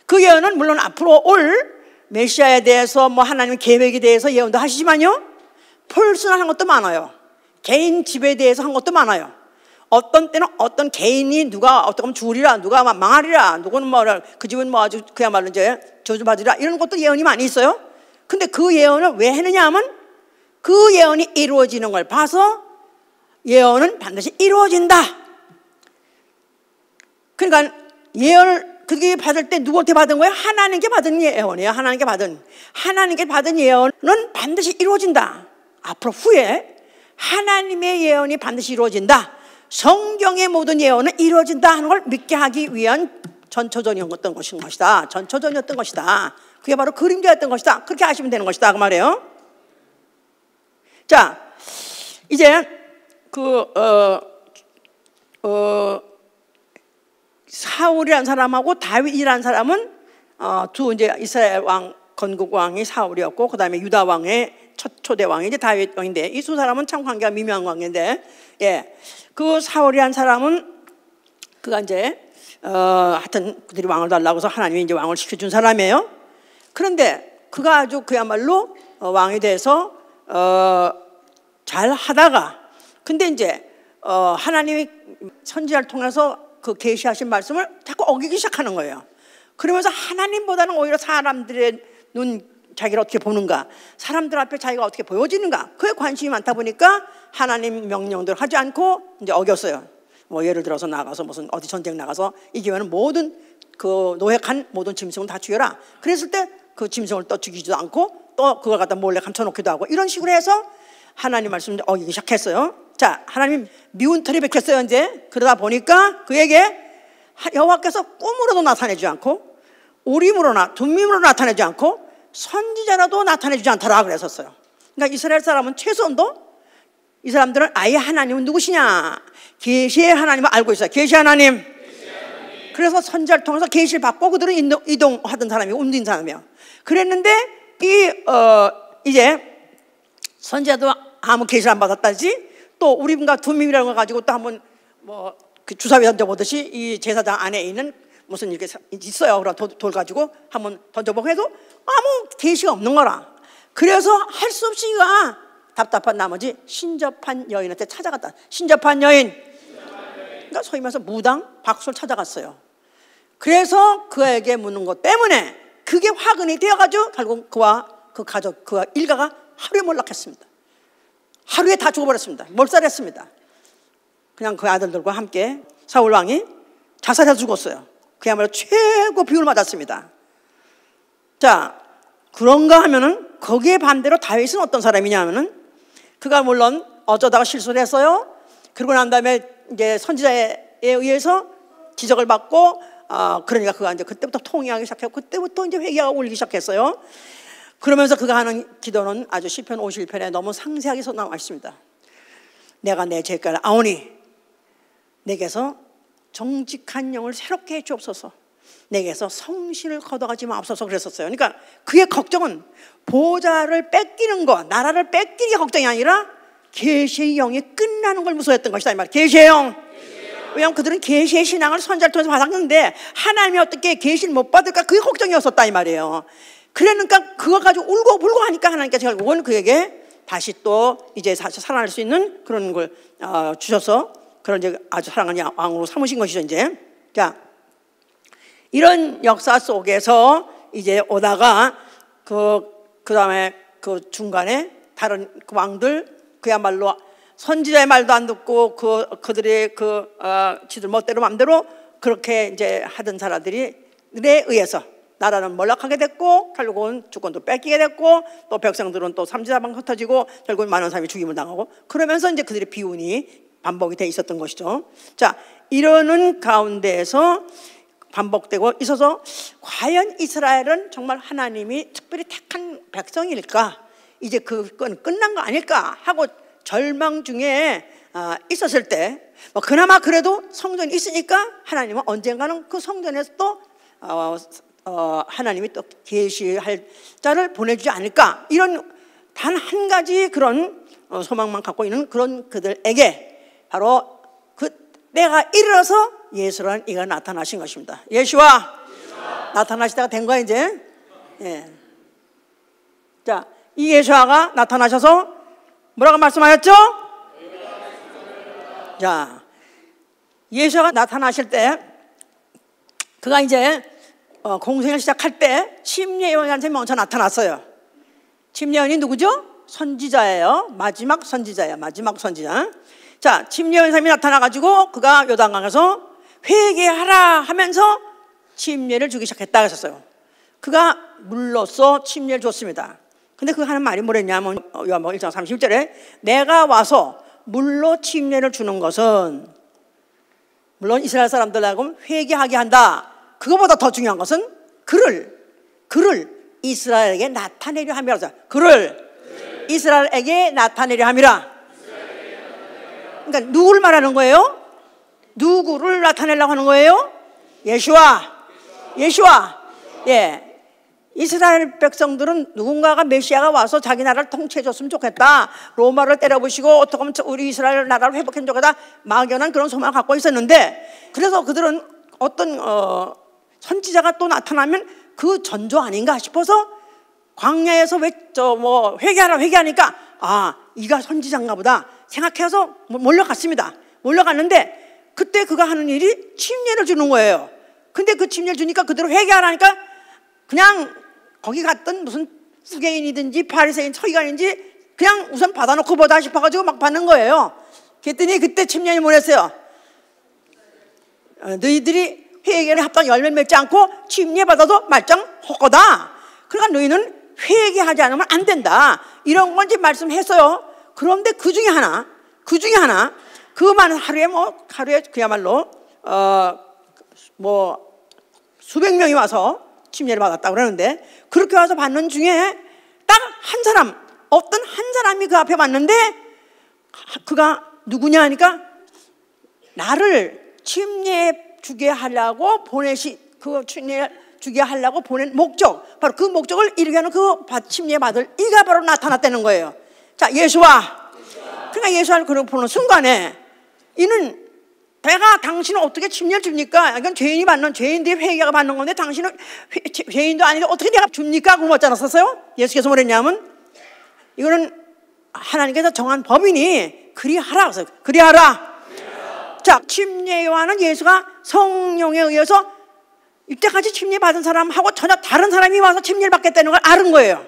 그 예언은 물론 앞으로 올 메시아에 대해서 뭐 하나님의 계획에 대해서 예언도 하시지만요, 퍼스널한 것도 많아요. 개인 집에 대해서 한 것도 많아요. 어떤 때는 어떤 개인이 누가 어떻게 하면 죽으리라, 누가 망하리라, 누구는 뭐라, 그 집은 뭐 아주 그야말로 이제 저주받으리라 이런 것도 예언이 많이 있어요. 근데 그 예언을 왜 했느냐 하면 그 예언이 이루어지는 걸 봐서 예언은 반드시 이루어진다. 그러니까 예언을 그게 받을 때 누구한테 받은 거예요? 하나님께 받은 예언이에요. 하나님께 받은 예언은 반드시 이루어진다. 앞으로 후에 하나님의 예언이 반드시 이루어진다. 성경의 모든 예언은 이루어진다 하는 걸 믿게 하기 위한 전초전이었던 것이다. 전초전이었던 것이다. 그게 바로 그림자였던 것이다. 그렇게 아시면 되는 것이다 그 말이에요. 자, 이제 사울이라는 사람하고 다윗이라는 사람은 두 이제 이스라엘 왕 건국 왕이 사울이었고 그 다음에 유다 왕의 첫 초대 왕이 이제 다윗 왕인데 이 두 사람은 참 관계가 미묘한 관계인데, 예, 그 사울이라는 사람은 그가 이제 하여튼 그들이 왕을 달라고 해서 하나님이 이제 왕을 시켜준 사람이에요. 그런데 그가 아주 그야말로 왕이 돼서 잘 하다가 근데 이제 하나님이 선지자를 통해서 그 계시하신 말씀을 자꾸 어기기 시작하는 거예요. 그러면서 하나님보다는 오히려 사람들의 자기를 어떻게 보는가, 사람들 앞에 자기가 어떻게 보여지는가, 그에 관심이 많다 보니까 하나님 명령대로 하지 않고 이제 어겼어요. 뭐 예를 들어서 나가서 무슨 어디 전쟁 나가서 이기면은 모든 그 노획한 모든 짐승을 다 죽여라. 그랬을 때 그 짐승을 또 죽이지도 않고 또 그걸 갖다 몰래 감춰놓기도 하고 이런 식으로 해서 하나님 말씀을 어기기 시작했어요. 자, 하나님 미운 털이 베꼈어요 이제. 그러다 보니까 그에게 여호와께서 꿈으로도 나타내지 않고 우림으로나 둠밈으로 나타내지 않고 선지자라도 나타내주지 않더라 그랬었어요. 그러니까 이스라엘 사람은 최소한도 이 사람들은 아예 하나님은 누구시냐, 계시의 하나님을 알고 있어요. 계시 하나님. 그래서 선지자를 통해서 계시를 받고 그들은 이동하던 사람이 옮긴 사람이에요. 그랬는데 이제 선지자도 아무 계시를 안 받았다지 또 우림과 둠밈이라는 걸 가지고 또 한번 뭐 그 주사위 던져보듯이 이 제사장 안에 있는 무슨 이렇게 있어요. 그럼 돌 가지고 한번 던져보고 해도 아무 계시가 없는 거라. 그래서 할 수 없이 그가 답답한 나머지 신접한 여인한테 찾아갔다. 신접한 여인. 그러니까 소위 말해서 무당 박수를 찾아갔어요. 그래서 그에게 묻는 것 때문에 그게 화근이 되어가지고 결국 그와 그 가족, 그와 일가가 하루에 몰락했습니다. 하루에 다 죽어버렸습니다. 몰살했습니다. 그냥 그 아들들과 함께 사울 왕이 자살해서 죽었어요. 그야말로 최고 비운을 맞았습니다. 자, 그런가 하면은 거기에 반대로 다윗은 어떤 사람이냐 하면은 그가 물론 어쩌다가 실수를 했어요. 그러고 난 다음에 이제 선지자에 의해서 지적을 받고 그러니까 그가 이제 그때부터 통회하기 시작했고 그때부터 이제 회개가 올리기 시작했어요. 그러면서 그가 하는 기도는 아주 시편 51편에 너무 상세하게 나와 있습니다. 내가 내 죄가를 아오니 내게서 정직한 영을 새롭게 해 주옵소서. 내게서 성신을 걷어가지 마옵소서 그랬었어요. 그러니까 그의 걱정은 보좌를 뺏기는 것, 나라를 뺏기는 게 걱정이 아니라 계시의 영이 끝나는 걸 무서워했던 것이다 이 말이에요. 계시의 영. 왜냐하면 그들은 계시의 신앙을 선자를 통해서 받았는데 하나님이 어떻게 계시를 못 받을까 그게 걱정이었었다 이 말이에요. 그러니까 그거 가지고 울고 불고 하니까 하나님께서 결국은 그에게 다시 또 이제 다시 살아날 수 있는 그런 걸 주셔서 그런 이제 아주 사랑하는 왕으로 삼으신 것이죠 이제. 자, 이런 역사 속에서 이제 오다가 그 다음에 그 중간에 다른 그 왕들 그야말로 선지자의 말도 안 듣고 그들의 지들 멋대로 맘대로 그렇게 이제 하던 사람들에 의해서 나라는 몰락하게 됐고 결국은 주권도 뺏기게 됐고 또 백성들은 또 삼지사방 흩어지고 결국은 많은 사람이 죽임을 당하고 그러면서 이제 그들의 비운이 반복이 돼 있었던 것이죠. 자, 이러는 가운데에서 반복되고 있어서 과연 이스라엘은 정말 하나님이 특별히 택한 백성일까? 이제 그건 끝난 거 아닐까? 하고 절망 중에 있었을 때 뭐 그나마 그래도 성전이 있으니까 하나님은 언젠가는 그 성전에서 또 하나님이 또 계시할 자를 보내주지 않을까? 이런 단 한 가지 그런 소망만 갖고 있는 그런 그들에게 바로 그 때가 이르러서 예수라는 이가 나타나신 것입니다. 예수와 나타나시다가 된 거야 이제. 예. 자, 이 예수아가 나타나셔서 뭐라고 말씀하셨죠? 자, 예수아가 나타나실 때 그가 이제 공생을 시작할 때 침례요한한테 먼저 나타났어요. 침례요한이 누구죠? 선지자예요. 마지막 선지자예요. 마지막 선지자. 자, 침례요한 사람이 나타나가지고 그가 요단강에서 회개하라 하면서 침례를 주기 시작했다 하셨어요. 그가 물로써 침례를 줬습니다. 근데 그 하는 말이 뭐랬냐면 요한복음 1장 30절에 내가 와서 물로 침례를 주는 것은 물론 이스라엘 사람들하고 회개하게 한다. 그거보다 더 중요한 것은 그를 이스라엘에게 나타내려 함이라. 그를 이스라엘에게 나타내려 함이라. 그러니까 누구를 말하는 거예요? 누구를 나타내려고 하는 거예요? 예수와. 예. 이스라엘 백성들은 누군가가 메시아가 와서 자기 나라를 통치해 줬으면 좋겠다. 로마를 때려부시고 어떻게 하면 우리 이스라엘 나라를 회복해 좋겠다. 막연한 그런 소망을 갖고 있었는데 그래서 그들은 어떤 선지자가 또 나타나면 그 전조 아닌가 싶어서 광야에서 회개하니까 이가 선지자인가 보다 생각해서 몰려갔습니다. 몰려갔는데 그때 그가 하는 일이 침례를 주는 거예요. 근데 그 침례를 주니까 그대로 회개하라니까 그냥 거기 갔던 무슨 수개인이든지 바리새인 서기관인지 그냥 우선 받아놓고 보다 싶어가지고 막 받는 거예요. 그랬더니 그때 침례를 보냈어요. 너희들이 회개를 합당 열매 맺지 않고 침례 받아도 말짱 헛거다. 그러니까 너희는 회개하지 않으면 안 된다. 이런 건지 말씀했어요. 그런데 그 중에 하나 그 많은 하루에 그야말로 수백 명이 와서 침례를 받았다고 그러는데 그렇게 와서 받는 중에 딱 한 사람 어떤 한 사람이 그 앞에 왔는데 그가 누구냐 하니까 나를 침례 주게 하려고 그 침례 주게 하려고 보낸 목적 바로 그 목적을 이루게 하는 그 침례 받을 이가 바로 나타났다는 거예요. 자, 예수와 그러니까 예수를 그렇게 보는 순간에 이는 내가 당신은 어떻게 침례를 줍니까? 이건 죄인들이 회개가 받는 건데 당신은 죄인도 아닌데 어떻게 내가 줍니까? 그거 맞지 않았었어요? 예수께서 뭐랬냐면 이거는 하나님께서 정한 법이니 그리하라. 그리하라. 자, 침례 요한은 예수가 성령에 의해서 이때까지 침례 받은 사람하고 전혀 다른 사람이 와서 침례를 받겠다는 걸 아는 거예요.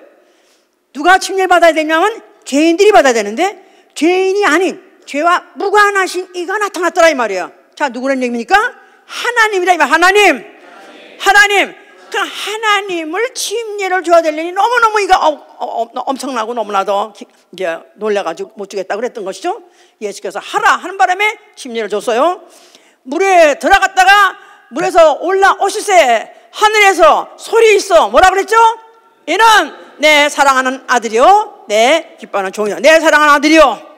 누가 침례를 받아야 되냐면 죄인들이 받아야 되는데 죄인이 아닌 죄와 무관하신 이가 나타났더라 이 말이에요. 자, 누구라는 얘기입니까? 하나님이다 이 말. 하나님. 그 하나님을 침례를 줘야 되려니 너무너무 이가 엄청나고 너무나도 이제 놀라가지고 못 주겠다고 그랬던 것이죠. 예수께서 하라 하는 바람에 침례를 줬어요. 물에 들어갔다가 물에서 올라오실세 하늘에서 소리 있어. 뭐라 그랬죠? 이는 내 사랑하는 아들이요 내 기뻐하는 종이요. 내 사랑하는 아들이요.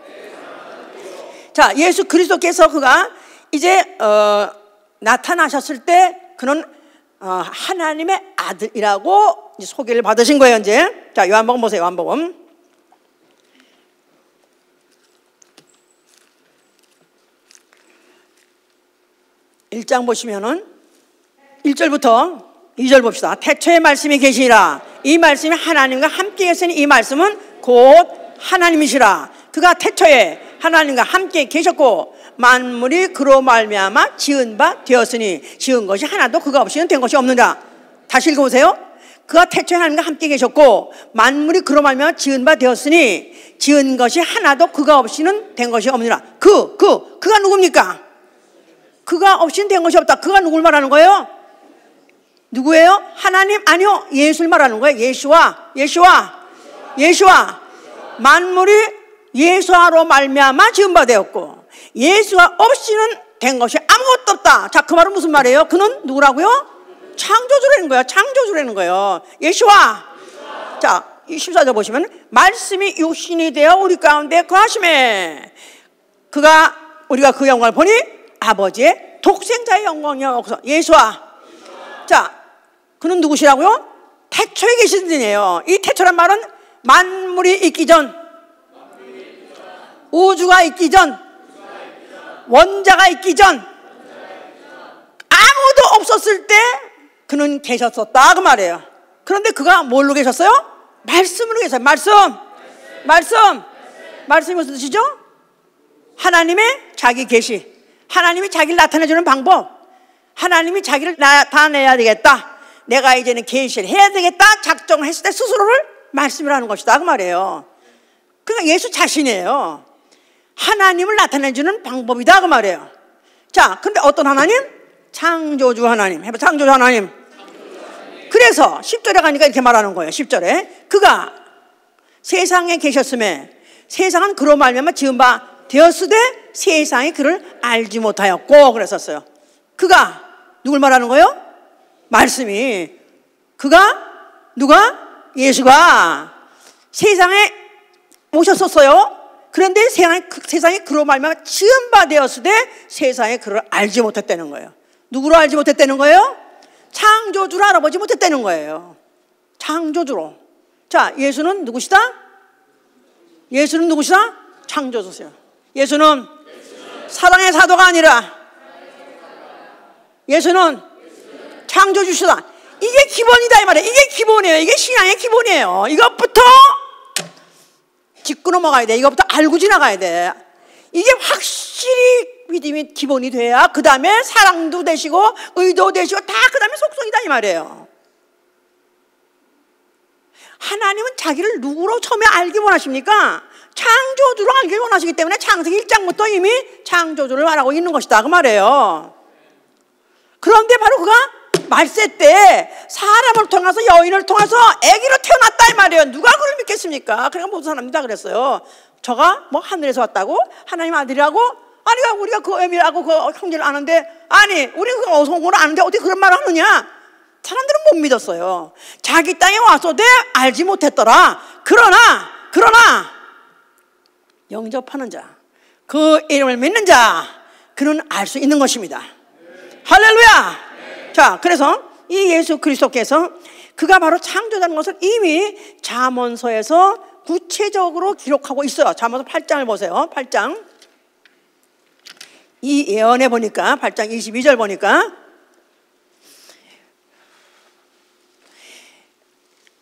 자, 예수 그리스도께서 그가 이제 나타나셨을 때 그는 하나님의 아들이라고 소개를 받으신 거예요. 이제 자, 요한복음 보세요. 요한복음 1장 보시면은 1절부터 2절 봅시다. 태초에 말씀이 계시니라. 이 말씀이 하나님과 함께 계시니 이 말씀은 곧 하나님이시라. 그가 태초에 하나님과 함께 계셨고 만물이 그로 말미암아 지은 바 되었으니 지은 것이 하나도 그가 없이는 된 것이 없느니라. 다시 읽어보세요. 그가 태초에 하나님과 함께 계셨고 만물이 그로 말미암아 지은 바 되었으니 지은 것이 하나도 그가 없이는 된 것이 없느니라. 그가 누굽니까? 그가 없이는 된 것이 없다. 그가 누굴 말하는 거예요? 누구예요? 하나님? 아니요, 예수를 말하는 거예요. 예수와 만물이 예수로 말미암아 지은 바 되었고 예수가 없이는 된 것이 아무것도 없다. 자, 그 말은 무슨 말이에요? 그는 누구라고요? 창조주라는 거예요. 창조주라는 거예요. 예수와. 자, 14절 보시면 말씀이 육신이 되어 우리 가운데 거하심에 그가 우리가 그 영광을 보니 아버지의 독생자의 영광이요. 예수와. 자, 그는 누구시라고요? 태초에 계신 분이에요. 이 태초란 말은 만물이 있기 전, 우주가 있기 전, 원자가 있기 전, 아무도 없었을 때 그는 계셨었다 그 말이에요. 그런데 그가 뭘로 계셨어요? 말씀으로 계셨어요. 말씀이 무슨 뜻이죠? 하나님의 자기 계시, 하나님이 자기를 나타내주는 방법, 하나님이 자기를 나타내야 되겠다, 내가 이제는 계시를 해야 되겠다 작정을 했을 때 스스로를 말씀을 하는 것이다 그 말이에요. 그러니까 예수 자신이에요. 하나님을 나타내주는 방법이다 그 말이에요. 자, 근데 어떤 하나님? 창조주 하나님. 해봐, 창조주 하나님. 그래서 10절에 가니까 이렇게 말하는 거예요. 10절에 그가 세상에 계셨음에 세상은 그로 말미암아 지은 바 되었으되 세상이 그를 알지 못하였고 그랬었어요. 그가 누굴 말하는 거예요? 말씀이. 그가 누가? 예수가 세상에 오셨었어요. 그런데 세상이 그로 말미암아 지은 바 되었으되 세상에 그를 알지 못했다는 거예요. 누구로 알지 못했다는 거예요? 창조주로 알아보지 못했다는 거예요. 창조주로. 자, 예수는 누구시다? 창조주세요. 예수는 사랑의 사도가 아니라 예수는 창조주시다. 이게 기본이다 이 말이에요. 이게 기본이에요. 이게 신앙의 기본이에요. 이것부터 짚고 넘어가야 돼. 이것부터 알고 지나가야 돼. 이게 확실히 믿음이 기본이 돼야 그 다음에 사랑도 되시고 의도 되시고 다 그 다음에 속성이다 이 말이에요. 하나님은 자기를 누구로 처음에 알기 원하십니까? 창조주로 알기 원하시기 때문에 창세기 1장부터 이미 창조주를 말하고 있는 것이다 그 말이에요. 그런데 바로 그가 말세 때 사람을 통해서 여인을 통해서 아기로 태어났다 이 말이에요. 누가 그걸 믿겠습니까? 그러니까 모든 사람이 다 그랬어요. 저가 뭐 하늘에서 왔다고? 하나님 아들이라고? 아니, 우리가 그 애미라고 그 형제를 아는데, 아니, 우리 그 어서 온 걸 아는데 어떻게 그런 말을 하느냐? 사람들은 못 믿었어요. 자기 땅에 와서도 알지 못했더라. 그러나 영접하는 자, 그 이름을 믿는 자, 그는 알 수 있는 것입니다. 할렐루야. 자, 그래서 이 예수 그리스도께서 그가 바로 창조자는 것을 이미 잠언서에서 구체적으로 기록하고 있어요. 잠언서 8장을 보세요. 8장 이 예언에 보니까 8장 22절 보니까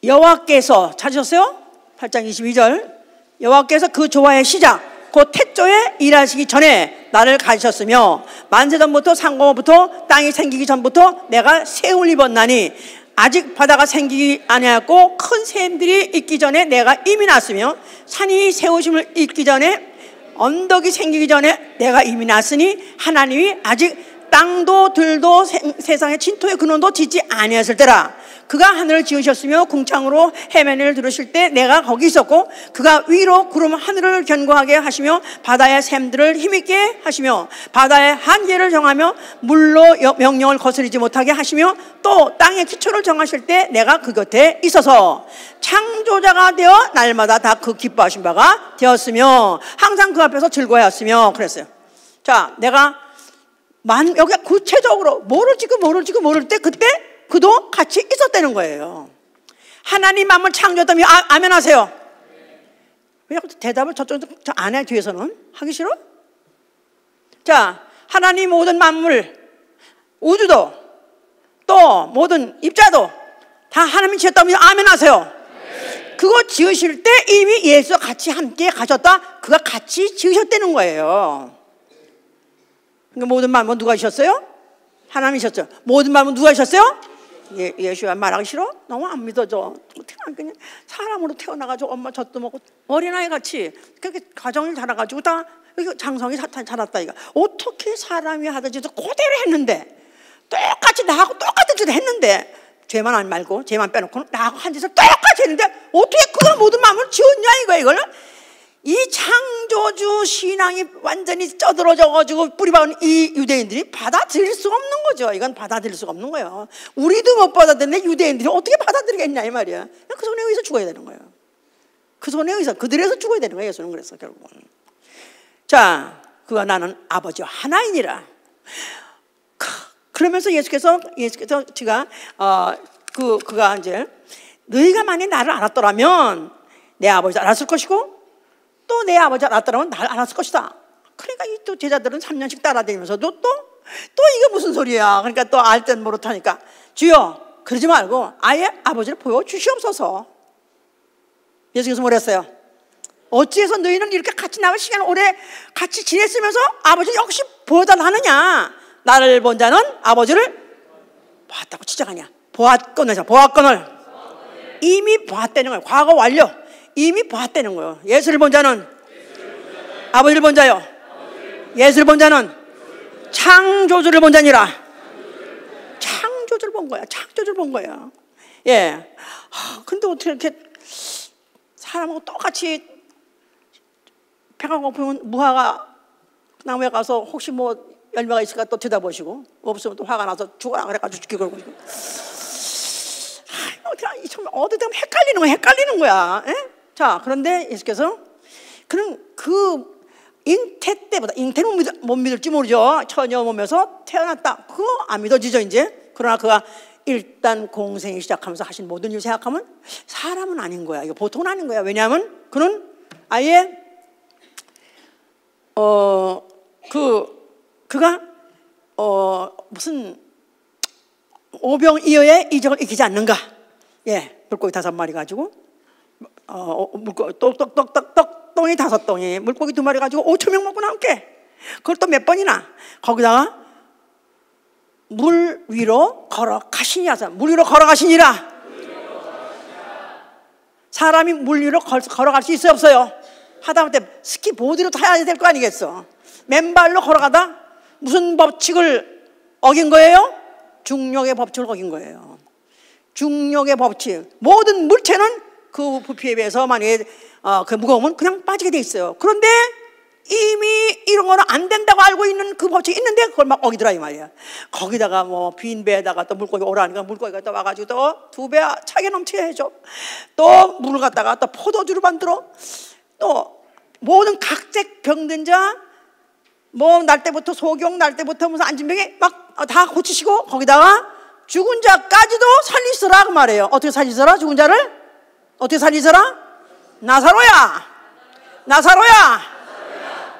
여호와께서 찾으셨어요? 8장 22절 여호와께서 그 조화의 시작 곧 태초에 일하시기 전에 나를 가지셨으며 만세전부터 상고부터 땅이 생기기 전부터 내가 새울 입었나니 아직 바다가 생기기 아니하였고 큰 샘들이 있기 전에 내가 이미 났으며 산이 세우심을 있기 전에 언덕이 생기기 전에 내가 이미 났으니 하나님이 아직 땅도 들도 세상의 진토의 근원도 짓지 아니했을 때라. 그가 하늘을 지으셨으며 궁창으로 해면을 들으실 때 내가 거기 있었고 그가 위로 구름 하늘을 견고하게 하시며 바다의 샘들을 힘있게 하시며 바다의 한계를 정하며 물로 명령을 거스르지 못하게 하시며 또 땅의 기초를 정하실 때 내가 그 곁에 있어서 창조자가 되어 날마다 다 그 기뻐하신 바가 되었으며 항상 그 앞에서 즐거워하였으며 그랬어요. 자, 내가 여기 구체적으로 뭐를 지고 모를 때 그때 그도 같이 있었다는 거예요. 하나님 만물 창조했다면 아멘 하세요. 왜 자꾸 대답을 저 안에 뒤에서는 하기 싫어? 자, 하나님 모든 만물 우주도 또 모든 입자도 다 하나님이 지었다면 아멘 하세요. 그거 지으실 때 이미 예수와 같이 함께 가셨다. 그가 같이 지으셨다는 거예요. 그러니까 모든 만물 누가 지셨어요? 하나님이셨죠. 모든 만물 누가 지셨어요? 예수야 말하기 싫어? 너무 안 믿어져. 그냥 사람으로 태어나가지고 엄마 젖도 먹고 어린아이 같이 그렇게 가정을 자라가지고 다 장성이 자랐다 이거. 어떻게 사람이 하던 짓을 그대로 했는데 똑같이 나하고 똑같은 짓을 했는데 죄만 안 말고 죄만 빼놓고 나하고 한 짓을 똑같이 했는데 어떻게 그가 모든 마음을 지었냐 이거야. 이걸 이 창조주 신앙이 완전히 쩌들어져가지고 뿌리박은 이 유대인들이 받아들일 수가 없는 거죠. 이건 받아들일 수가 없는 거예요. 우리도 못 받아들이는데 유대인들이 어떻게 받아들이겠냐 이 말이야. 그 손에 의해서 죽어야 되는 거예요. 그 손에 의해서 그들에서 죽어야 되는 거예요. 예수는 그랬어 결국은. 자, 그가 나는 아버지와 하나이니라. 그러면서 예수께서 제가 그가 이제 너희가 만약 나를 알았더라면 내 아버지를 알았을 것이고 또 내 아버지를 알았더라면 나를 알았을 것이다. 그러니까 이 또 제자들은 3년씩 따라다니면서도 또 이게 무슨 소리야. 그러니까 또 알 땐 모르다니까 주여 그러지 말고 아예 아버지를 보여주시옵소서. 예수께서 뭐랬어요? 어찌해서 너희는 이렇게 같이 나와 시간을 오래 같이 지냈으면서 아버지 역시 보여달라 하느냐. 나를 본 자는 아버지를 보았다고 지적하냐. 보았거늘 이미 보았다는 거예요. 과거 완료. 이미 보았다는 거예요. 예수를 본 자는 아버지를 본 자요. 예수를 본 자는 창조주를 본 자니라. 창조주를 본 거야. 창조주를 본 거야. 예. 근데 어떻게 이렇게 사람하고 똑같이 배가 고프면 무화과 나무에 가서 혹시 뭐 열매가 있을까 또 쳐다보시고 없으면 또 화가 나서 죽어라 그래가지고 죽이고 그러고. 어디 가면 헷갈리는 거야. 에? 자, 그런데 예수께서 그런 그 잉태 때보다 잉태는 못 믿을지 모르죠. 처녀 몸에서 태어났다. 그거 안 믿어지죠 이제. 그러나 그가 일단 공생이 시작하면서 하신 모든 일 생각하면 사람은 아닌 거야. 이거 보통은 아닌 거야. 왜냐하면 그는 아예 그가 무슨 오병이어의 이적을 익히지 않는가? 예, 물고기 5마리 가지고 물고기 떡똥이 5덩이, 물고기 2마리 가지고 5,000명 먹고 남게. 그걸 또 몇 번이나 거기다가 물 위로 걸어가시니라. 물 위로 걸어가시니라. 사람이 물 위로 걸어갈 수 있어요 없어요? 하다못해 스키보드로 타야 될 거 아니겠어? 맨발로 걸어가다 무슨 법칙을 어긴 거예요? 중력의 법칙을 어긴 거예요. 중력의 법칙. 모든 물체는 그 부피에 비해서 만약에 그 무거우면 그냥 빠지게 돼 있어요. 그런데 이미 이런 거는 안 된다고 알고 있는 그 법칙이 있는데 그걸 막 어기더라 이 말이야. 거기다가 뭐 빈 배에다가 또 물고기 오라니까 물고기가 또 와가지고 또 2배 차게 넘치게 해줘. 또 물을 갖다가 또 포도주를 만들어. 또 모든 각색 병든 자 뭐 날 때부터 소경 날 때부터 무슨 안진병에 막 다 고치시고 거기다가 죽은 자까지도 살리시라 그 말이에요. 어떻게 살리시라? 죽은 자를 어떻게 살리시라? 나사로야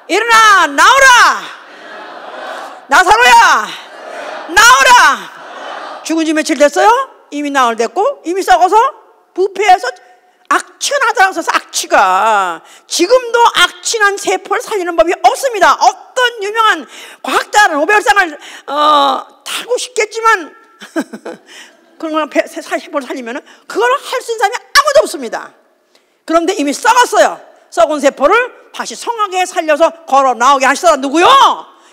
일어나 나오라. 나사로야 나오라. 죽은 지 며칠 됐어요? 이미 나흘 됐고 이미 썩어서 부패해서 악취나더라고 해서 악취가 지금도 악취난 세포를 살리는 법이 없습니다. 어떤 유명한 과학자는 노벨상을 타고 싶겠지만 그런 걸 세포를 살리면 그걸 할 수 있는 사람이 아무도 없습니다. 그런데 이미 썩었어요. 썩은 세포를 다시 성하게 살려서 걸어 나오게 하시더라. 누구요?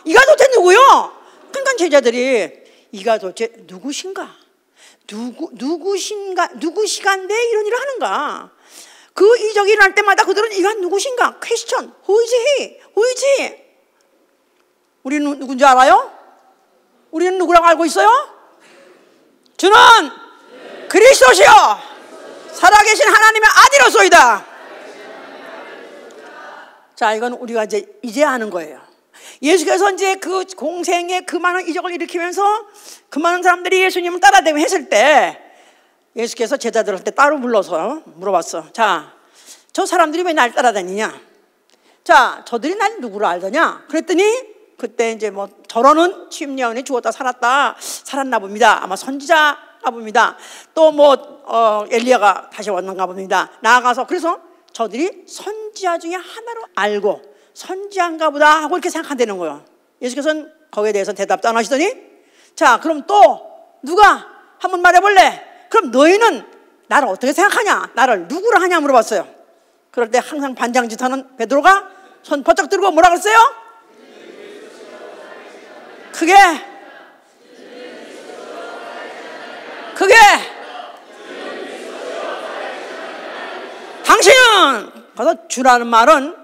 이가 도대체 누구요? 그러니까 제자들이 이가 도대체 누구신가? 누구시간데 이런 일을 하는가? 그 이적이 일어날 때마다 그들은 이가 누구신가? 퀘스천, who is he? who is he? 우리는 누군지 알아요? 우리는 누구라고 알고 있어요? 주는 그리스도시요 살아계신 하나님의 아들이로소이다. 자, 이건 우리가 이제 아는 거예요. 예수께서 이제 그 공생에 그 많은 이적을 일으키면서 그 많은 사람들이 예수님을 따라다니고 했을 때 예수께서 제자들한테 따로 불러서 물어봤어. 자, 저 사람들이 왜 날 따라다니냐? 자, 저들이 날 누구로 알더냐? 그랬더니 그때 이제 뭐 저러는 침례원이 죽었다 살았나 봅니다. 아마 선지자가 봅니다. 또 뭐 엘리야가 다시 왔는가 봅니다. 나아가서 그래서 저들이 선지자 중에 하나로 알고 선지자인가 보다 하고 이렇게 생각한다는 거예요. 예수께서는 거기에 대해서 대답도 안 하시더니 자, 그럼 또 누가 한번 말해볼래? 그럼 너희는 나를 어떻게 생각하냐? 나를 누구라 하냐 물어봤어요. 그럴 때 항상 반장짓하는 베드로가 손 번쩍 들고 뭐라 그랬어요? 크게 당신은 그래서 주라는 말은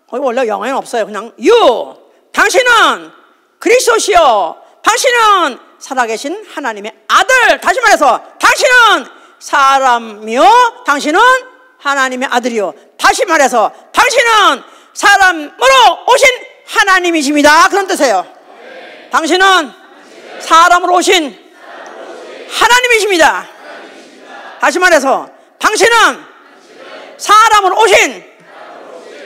거기 원래 영어에는 없어요. 그냥 you 당신은 그리스도시요 당신은 살아계신 하나님의 아들. 다시 말해서 당신은 사람이요 당신은 하나님의 아들이요. 다시 말해서 당신은 사람으로 오신 하나님이십니다. 그런 뜻이에요. 당신은 사람으로 오신 하나님이십니다. 다시 말해서 당신은 사람으로 오신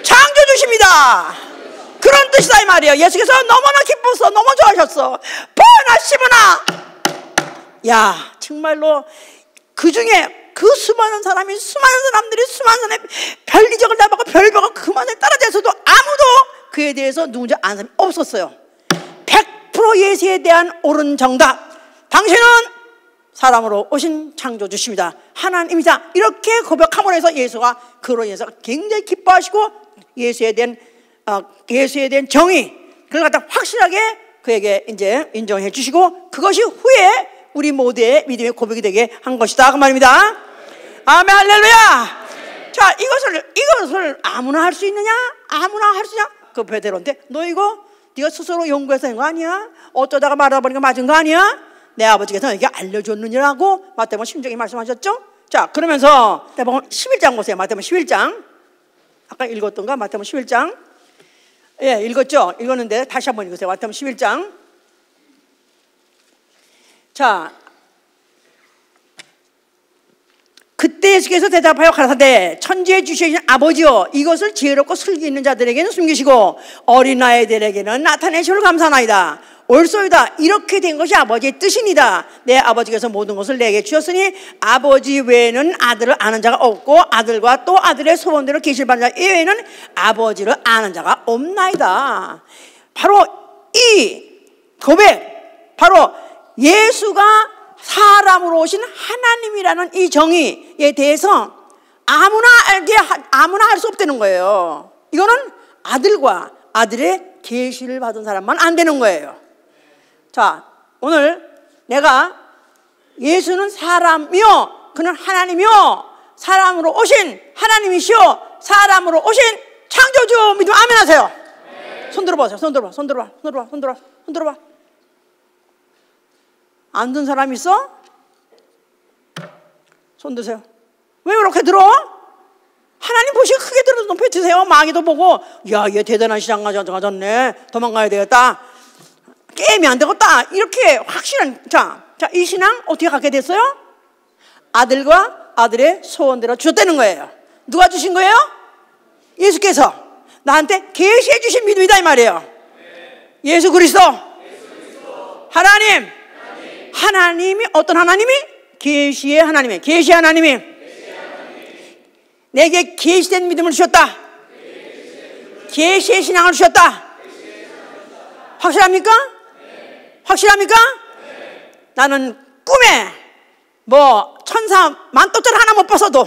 창조주십니다. 그런 뜻이다 이 말이에요. 예수께서 너무나 기뻤어. 너무 좋아하셨어. 보나 시보나. 야, 정말로 그 중에 그 수많은 사람들이 수많은 사람의 별 이적을 다 받고 별별과 그만을 따라다녀서도 아무도 그에 대해서 누군지 아는 사람이 없었어요. 100% 예수에 대한 옳은 정답. 당신은 사람으로 오신 창조주십니다. 하나님이다. 이렇게 고백함으로 해서 예수가 그로 인해서 굉장히 기뻐하시고 예수에 대한 정의 그걸 갖다 확실하게 그에게 이제 인정해 주시고 그것이 후에 우리 모두의 믿음의 고백이 되게 한 것이다 그 말입니다. 아멘 할렐루야. 자, 이것을 아무나 할 수 있느냐? 아무나 할 수 있냐? 그 베드로한테 너 이거 네가 스스로 연구해서 한 거 아니야? 어쩌다가 말하다 보니까 맞은 거 아니야? 내 아버지께서 너에게 알려줬느냐고 마태복음 16장에 말씀하셨죠? 자, 그러면서 마태복음 11장 보세요. 마태복음 11장 아까 읽었던가? 마태복음 11장 예, 읽었죠? 읽었는데 다시 한번 읽으세요. 마태복음 11장. 자, 그때 예수께서 대답하여 가라사대 천지에 주시는 아버지여 이것을 지혜롭고 슬기 있는 자들에게는 숨기시고 어린아이들에게는 나타내시를 감사나이다. 옳소이다. 이렇게 된 것이 아버지의 뜻이니다. 내 아버지께서 모든 것을 내게 주셨으니 아버지 외에는 아들을 아는 자가 없고 아들과 또 아들의 소원대로 계실 받는 자 이외에는 아버지를 아는 자가 없나이다. 바로 이 고백, 바로 예수가 사람으로 오신 하나님이라는 이 정의에 대해서 아무나 할 수 없다는 거예요. 이거는 아들과 아들의 계시를 받은 사람만 안 되는 거예요. 자, 오늘 내가 예수는 사람이요 그는 하나님이요 사람으로 오신 하나님이시요 사람으로 오신 창조주 믿으면 아멘 하세요. 손 들어보세요. 손 들어봐. 안 든 사람 있어? 손 드세요. 왜 그렇게 들어? 하나님 보시고 크게 들어서 높이 드세요. 마귀도 보고 야, 얘 대단한 시장 가졌네. 도망가야 되겠다. 게임이 안 되겠다. 이렇게 확실한 자, 이 신앙 어떻게 갖게 됐어요? 아들과 아들의 소원대로 주셨다는 거예요. 누가 주신 거예요? 예수께서 나한테 계시해 주신 믿음이다 이 말이에요. 예수 그리스도 하나님이 어떤 하나님이? 계시의 하나님이 내게 계시된 믿음을 주셨다. 계시의 신앙을 주셨다. 확실합니까? 나는 꿈에 뭐 천사 만도짜리 하나 못 봤어도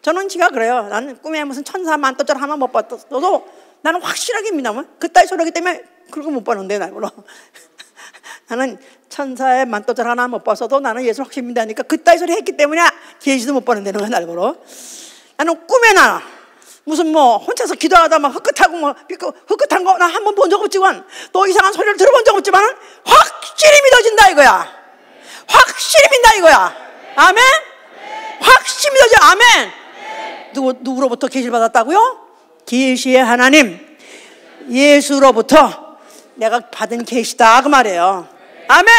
저는 지가 그래요. 나는 꿈에 무슨 천사 만도짜리 하나 못 봤어도 나는 확실하게 믿으면 그따위 소리하기 때문에 그런 거 못 봤는데 나 물론 나는 천사의 만도잘 하나 못 봤어도 나는 예수 확실히 믿다니까 그따위 소리 했기 때문에 계시도 못 보는다는 거야, 날 보러. 나는 꿈에 나 무슨 뭐 혼자서 기도하다 막 흑긋하고 뭐 흑긋한 거 나 한 번 본 적 없지만 또 이상한 소리를 들어본 적 없지만 확실히 믿어진다 이거야. 확실히 믿는다 이거야. 아멘. 확실히 믿어져. 아멘. 누구로부터 계시를 받았다고요? 계시의 하나님 예수로부터 내가 받은 계시다 그 말이에요. 아멘.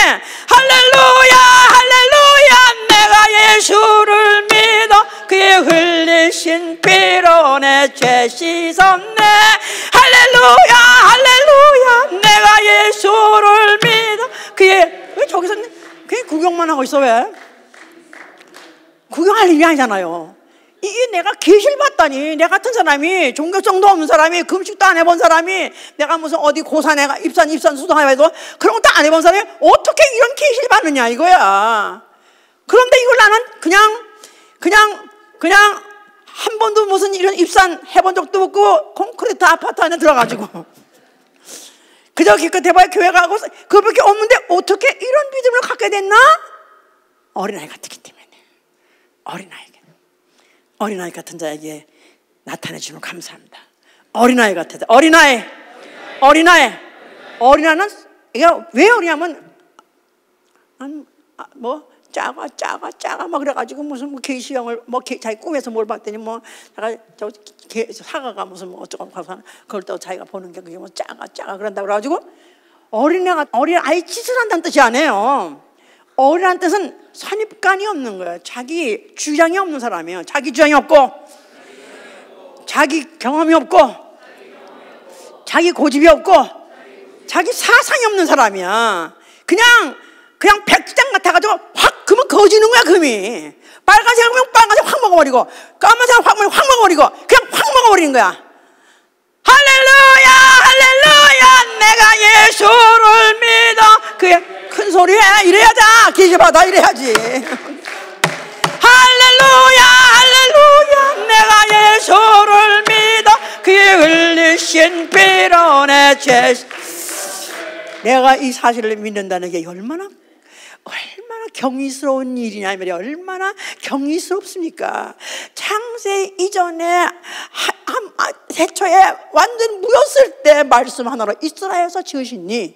할렐루야 할렐루야. 내가 예수를 믿어 그의 흘리신 피로 내 죄 씻었네. 할렐루야 할렐루야. 내가 예수를 믿어 그의 왜 저기서 그냥 구경만 하고 있어? 왜? 구경할 일이 아니잖아요. 이게 내가 계시를 받다니. 내 같은 사람이 종교성도 없는 사람이 금식도 안 해본 사람이 내가 무슨 어디 고산에 입산 수도해도 그런 것도 안 해본 사람이 어떻게 이런 계시를 받느냐 이거야. 그런데 이걸 나는 그냥 한 번도 무슨 이런 입산 해본 적도 없고 콘크리트 아파트 안에 들어가지고 그저 기껏 해봐야 교회 가고 그밖에 없는데 어떻게 이런 믿음을 갖게 됐나? 어린아이 같았기 때문에. 어린아이 같은 자에게 나타내 주시면 감사합니다. 어린아이 같아서 어린아이는 이게 왜 어리냐면 뭐 작아 막 그래가지고 무슨 뭐 계시형을 뭐 자기 꿈에서 뭘 봤더니 뭐 저 사과가 무슨 뭐 어쩌고 그걸 또 자기가 보는 게 그게 뭐 작아 그런다 그래가지고 어린 아이 짓을 한다는 뜻이 아니에요. 어린이라는 뜻은 선입관이 없는 거예요. 자기 주장이 없는 사람이에요. 자기 주장이 없고 자기 경험이 없고 자기 고집이 없고 자기 사상이 없는 사람이야. 그냥 백지장 같아가지고 확 금은 거지는 거야. 금이 빨간색 하면 빨간색 확 먹어버리고 까만색 확 먹어버리고 그냥 확 먹어버리는 거야. 할렐루야 할렐루야. 내가 예수를 믿어 그의 큰 소리에 이래야지. 계시받아 이래야지. 할렐루야 할렐루야. 내가 예수를 믿어 그의 흘리신 피로 내 죄. 내가 이 사실을 믿는다는 게 얼마나 경이스러운 일이냐 말이야. 얼마나 경이스럽습니까? 창세 이전에 태초에 완전 무였을 때 말씀 하나로 이스라엘에서 지으시니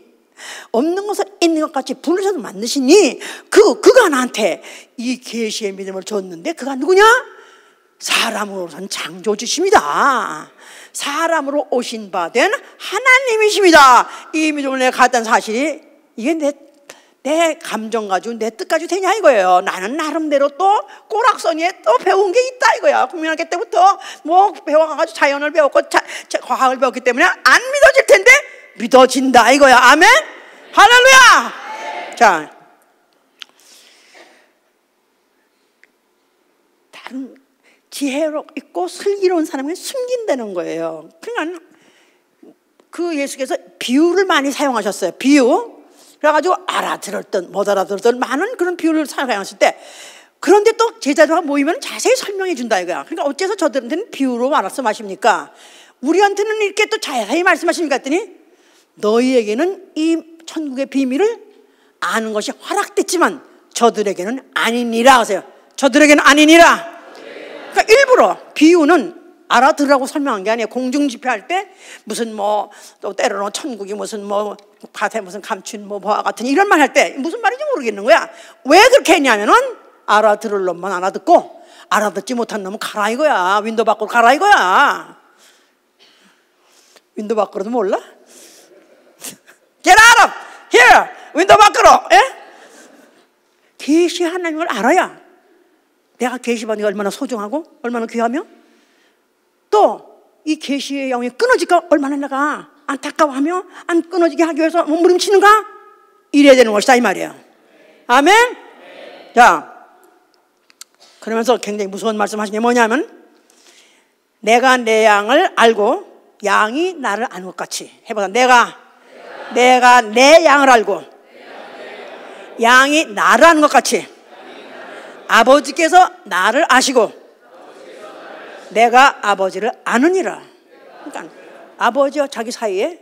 없는 것을 있는 것 같이 부르셔서 만드시니 그가 나한테 이 계시의 믿음을 줬는데 그가 누구냐? 사람으로선 창조주십니다. 사람으로 오신 바 된 하나님이십니다. 이 믿음을 내가 갖다는 사실이 이게 내 감정 가지고 내 뜻 가지고 되냐 이거예요. 나는 나름대로 또 꼬락서니에 또 배운 게 있다 이거야. 국민학교 때부터 뭐 배워가지고 자연을 배웠고 과학을 배웠기 때문에 안 믿어질 텐데 믿어진다 이거야. 아멘. 할렐루야. 자, 다른 지혜로 있고 슬기로운 사람은 숨긴다는 거예요. 그러니까 그 예수께서 비유를 많이 사용하셨어요. 비유. 그래가지고 알아들을 듯 못 알아들을 듯 많은 그런 비유를 사용하실 때 그런데 또 제자들과 모이면 자세히 설명해 준다 이거야. 그러니까 어째서 저들한테는 비유로 말씀하십니까? 우리한테는 이렇게 또 자세히 말씀하십니까 했더니 너희에게는 이 천국의 비밀을 아는 것이 허락됐지만 저들에게는 아니니라 하세요. 저들에게는 아니니라. 그러니까 일부러 비유는 알아들으라고 설명한 게 아니에요. 공중집회할 때 무슨 뭐 또 때로는 천국이 무슨 뭐 밭에 무슨 감춘 뭐 보화 같은 이런 말 할 때 무슨 말인지 모르겠는 거야. 왜 그렇게 했냐면은 알아들을 놈만 알아듣고 알아듣지 못한 놈은 가라 이거야. 윈도 밖으로 가라 이거야. 윈도 밖으로도 몰라? Get out of here! 윈도 밖으로! 예? 계시 하나님을 알아야 내가 계시받는 게 얼마나 소중하고 얼마나 귀하며 또 이 계시의 영이 끊어질까 얼마나 내가 안타까워하며 안 끊어지게 하기 위해서 몸부림치는가 이래야 되는 것이다 이 말이에요. 아멘. 자, 그러면서 굉장히 무서운 말씀 하신 게 뭐냐면 내가 내 양을 알고 양이 나를 아는 것 같이 해보자. 내가 내 양을 알고 양이 나를 아는 것 같이 아버지께서 나를 아시고 내가 아버지를 아느니라. 그러니까 아버지와 자기 사이에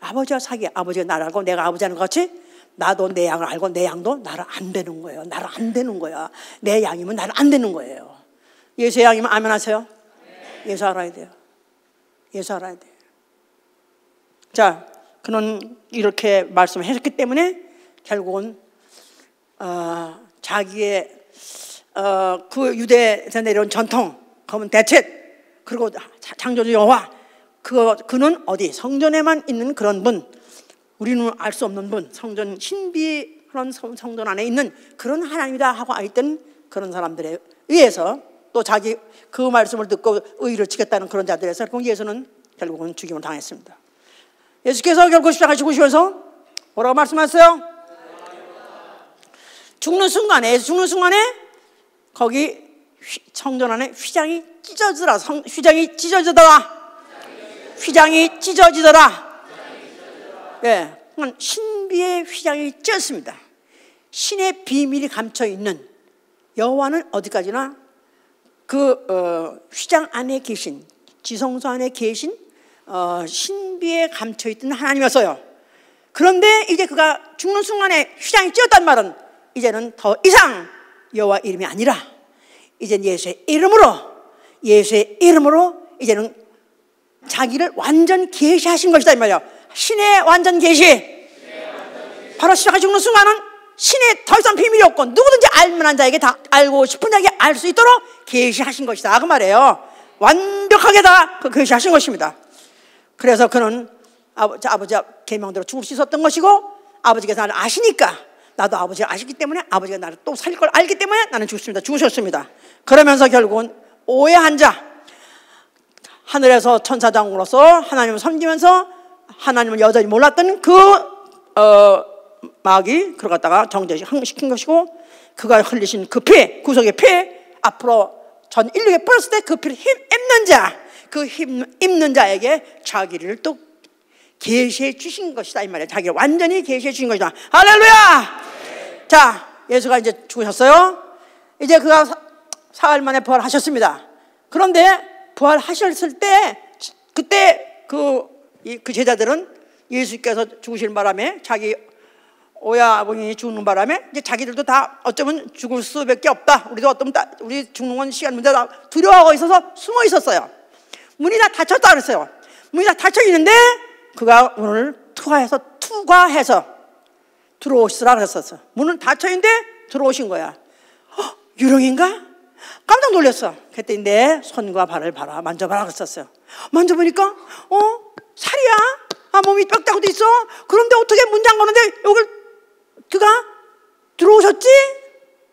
아버지와 사이에 아버지가 나를 알고 내가 아버지 아는 것 같이 나도 내 양을 알고 내 양도 나를 안 되는 거예요. 나를 안 되는 거야. 내 양이면 나를 안 되는 거예요. 예수의 양이면 아멘 하세요? 예수 알아야 돼요. 예수 알아야 돼요. 자, 그는 이렇게 말씀하셨기 때문에 결국은 자기의 그 유대에서 내려온 전통, 검은 대책, 그리고 창조주 여호와, 그는 어디 성전에만 있는 그런 분, 우리는 알 수 없는 분, 성전 신비 그런 성전 안에 있는 그런 하나님이다 하고 알던 그런 사람들에 의해서, 또 자기 그 말씀을 듣고 의의를 지켰다는 그런 자들에서 결국 예수는 결국은 죽임을 당했습니다. 예수께서 결국 십자가에 죽으시면서 뭐라고 말씀하셨어요? 죽는 순간에 거기 성전 안에 휘장이 찢어지더라. 휘장이 찢어지더라. 예, 신비의 휘장이 찢었습니다. 신의 비밀이 감춰 있는 여호와는 어디까지나 그 휘장 안에 계신, 지성소 안에 계신 신비에 감춰 있던 하나님이었어요. 그런데 이제 그가 죽는 순간에 휘장이 찢었단 말은 이제는 더 이상 여호와 이름이 아니라 이제는 예수의 이름으로 이제는 자기를 완전 계시하신 것이다 이 말이에요. 신의 완전 계시. 바로 십자가 죽는 순간은 신의 더 이상 비밀이 없고 누구든지 알만한 자에게 다 알고 싶은 자에게 알 수 있도록 계시하신 것이다 그 말이에요. 완벽하게 다 계시하신 것입니다. 그래서 그는 아버지의 계명대로 죽을 수 있었던 것이고, 아버지께서 나를 아시니까, 나도 아버지를 아시기 때문에 아버지가 나를 또 살릴 걸 알기 때문에 나는 죽으셨습니다. 그러면서 결국은 오해한 자, 하늘에서 천사장으로서 하나님을 섬기면서 하나님을 여전히 몰랐던 그 마귀, 그걸 갖다가 정죄시킨 것이고, 그가 흘리신 그 피, 구속의 피, 앞으로 전 인류에 뿌렸을 때 그 피를 입는 자, 그 입는 자에게 자기를 또 계시해 주신 것이다 이 말이에요. 자기를 완전히 계시해 주신 것이다. 할렐루야! 자, 예수가 이제 죽으셨어요. 이제 그가 사흘 만에 부활하셨습니다. 그런데 부활하셨을 때, 그때 그 제자들은 예수께서 죽으시는 바람에, 자기 오야분이 죽는 바람에 이제 자기들도 다 어쩌면 죽을 수밖에 없다. 우리도 어쩌면 우리 죽는 건 시간 문제다. 두려워하고 있어서 숨어 있었어요. 문이 다 닫혔다 그랬어요. 문이 다 닫혀 있는데 그가 문을 투과해서 들어오시라 그랬었어. 문은 닫혀 있는데 들어오신 거야. 유령인가? 깜짝 놀랐어. 그랬더니 내 손과 발을 봐라, 만져봐라 그랬었어요. 만져보니까 살이야. 몸이 뼈다구도 있어. 그런데 어떻게 문 잠그는데 여길 그가 들어오셨지?